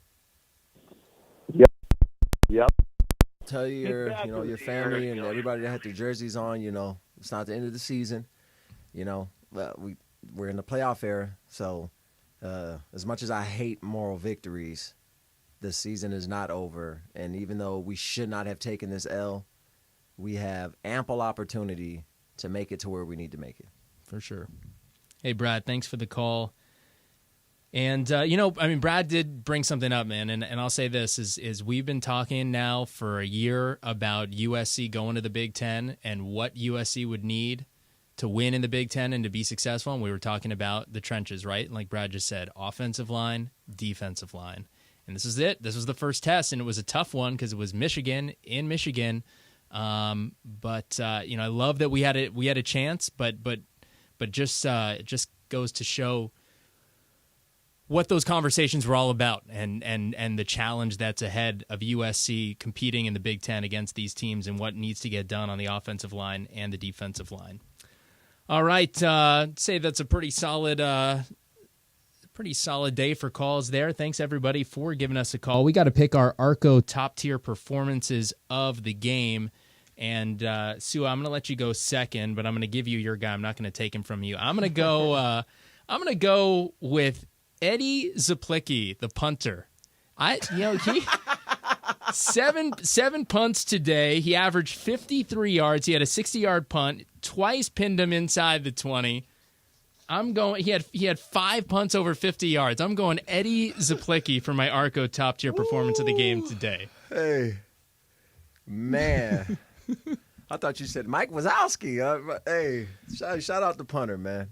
Yep. Tell your family and everybody that had their jerseys on, it's not the end of the season. We're in the playoff era, so as much as I hate moral victories, the season is not over. And even though we should not have taken this L, we have ample opportunity to make it to where we need to make it. For sure. Hey, Brad, thanks for the call. And, Brad did bring something up, man, and I'll say this, is we've been talking now for a year about USC going to the Big Ten and what USC would need to win in the Big Ten and to be successful, and we were talking about the trenches, right? Like Brad just said, offensive line, defensive line. And this is it. This was the first test, and it was a tough one because it was Michigan in Michigan. I love that we had a chance, but it just goes to show what those conversations were all about and the challenge that's ahead of USC competing in the Big Ten against these teams and what needs to get done on the offensive line and the defensive line. All right, say that's a pretty solid day for calls there. Thanks, everybody, for giving us a call. We got to pick our Arco top-tier performances of the game. And, Sue, I'm going to let you go second, but I'm going to give you your guy. I'm not going to take him from you. I'm going to go with Eddie Zaplicki, the punter. He seven punts today. He averaged 53 yards. He had a 60-yard punt. Twice pinned him inside the 20. He had 5 punts over 50 yards. I'm going Eddie Zaplicki for my Arco top-tier performance of the game today. Hey, man. I thought you said Mike Wazowski. Hey, shout out the punter, man.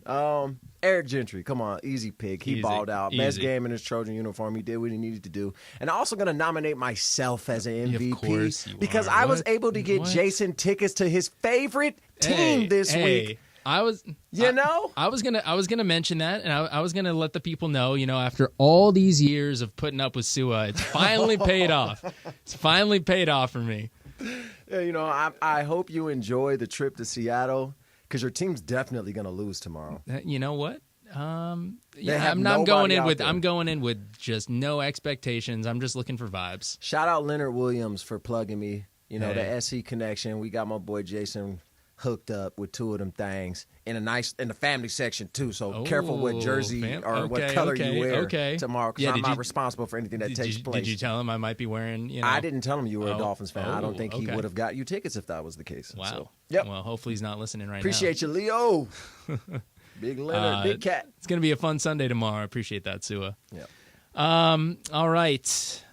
Eric Gentry, come on, easy pick. He balled out. Best game in his Trojan uniform. He did what he needed to do. And I'm also going to nominate myself as an MVP because I was able to get Jason tickets to his favorite team this week. I was gonna mention that, and I was gonna let the people know, after all these years of putting up with Sua, it's finally paid off. It's finally paid off for me. Yeah, I hope you enjoy the trip to Seattle because your team's definitely gonna lose tomorrow. You know what? I'm going in with just no expectations. I'm just looking for vibes. Shout out Leonard Williams for plugging me. The SC connection. We got my boy Jason hooked up with 2 of them things in the family section too. So careful what jersey or what color you wear tomorrow because I'm not responsible for anything that takes place. Did you tell him I might be wearing? I didn't tell him you were a Dolphins fan. I don't think he would have got you tickets if that was the case. Wow. So, yep. Well, hopefully he's not listening right Appreciate now. you, Leo. Big Leonard, big cat. It's gonna be a fun Sunday tomorrow. I appreciate that, Sua. Yeah. All right.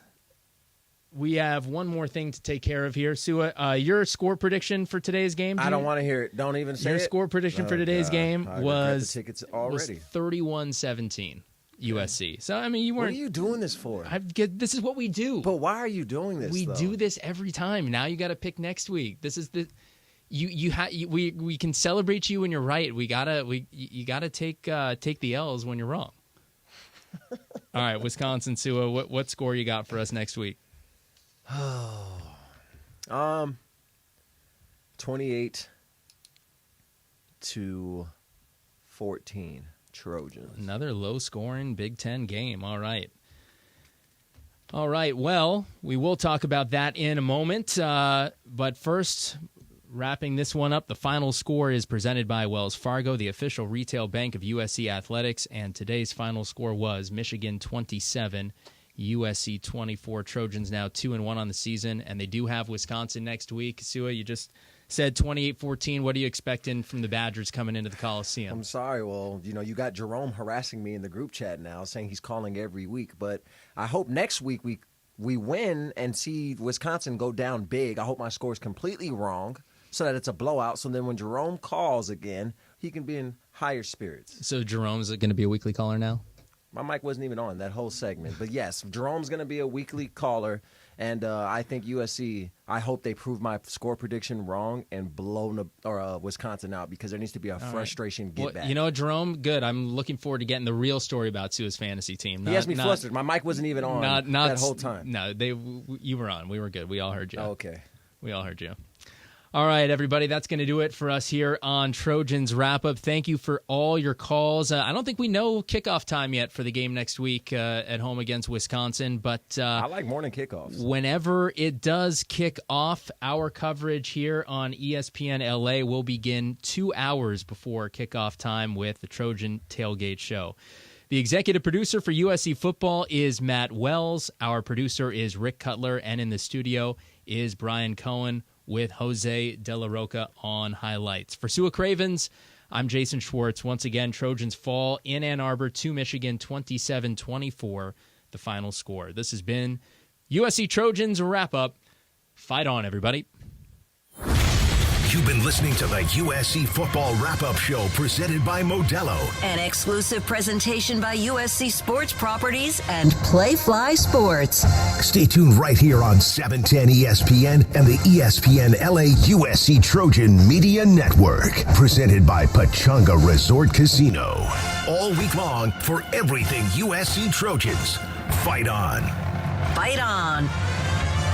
We have one more thing to take care of here. Sua, your score prediction for today's game? I don't want to hear it. Don't even say it. Your score prediction for today's game was the tickets already. 31-17 USC. So, you weren't... What are you doing this for? This is what we do. But why are you doing this, We do this every time. Now you got to pick next week. This is the... We can celebrate you when you're right. You gotta take the L's when you're wrong. All right, Wisconsin, Sua, what score you got for us next week? 28-14 Trojans. Another low-scoring Big Ten game. All right. Well, we will talk about that in a moment. But first, wrapping this one up, the final score is presented by Wells Fargo, the official retail bank of USC Athletics, and today's final score was Michigan 27, USC 24. Trojans now 2-1 on the season, and they do have Wisconsin next week. Sua, you just said 28-14. What are you expecting from the Badgers coming into the Coliseum? I'm sorry. Well, you got Jerome harassing me in the group chat now, saying he's calling every week. But I hope next week we win and see Wisconsin go down big. I hope my score is completely wrong so that it's a blowout. So then when Jerome calls again, he can be in higher spirits. So Jerome's going to be a weekly caller now? My mic wasn't even on that whole segment. But, yes, Jerome's going to be a weekly caller. And I think USC, I hope they prove my score prediction wrong and blow Wisconsin out because there needs to be a frustration get back. You know, Jerome, good. I'm looking forward to getting the real story about Sua's fantasy team. He has me flustered. My mic wasn't even on that whole time. No, you were on. We were good. We all heard you. Okay. We all heard you. All right, everybody, that's going to do it for us here on Trojans Wrap-Up. Thank you for all your calls. I don't think we know kickoff time yet for the game next week at home against Wisconsin, but I like morning kickoffs. Whenever it does kick off, our coverage here on ESPN LA will begin 2 hours before kickoff time with the Trojan Tailgate Show. The executive producer for USC football is Matt Wells. Our producer is Rick Cutler. And in the studio is Brian Cohen with Jose De La Roca on highlights. For SUA Cravens, I'm Jason Schwartz. Once again, Trojans fall in Ann Arbor to Michigan, 27-24, the final score. This has been USC Trojans Wrap-Up. Fight on, everybody. You've been listening to the USC Football Wrap-Up Show presented by Modelo. An exclusive presentation by USC Sports Properties and Playfly Sports. Stay tuned right here on 710 ESPN and the ESPN LA USC Trojan Media Network. Presented by Pechanga Resort Casino. All week long for everything USC Trojans. Fight on. Fight on.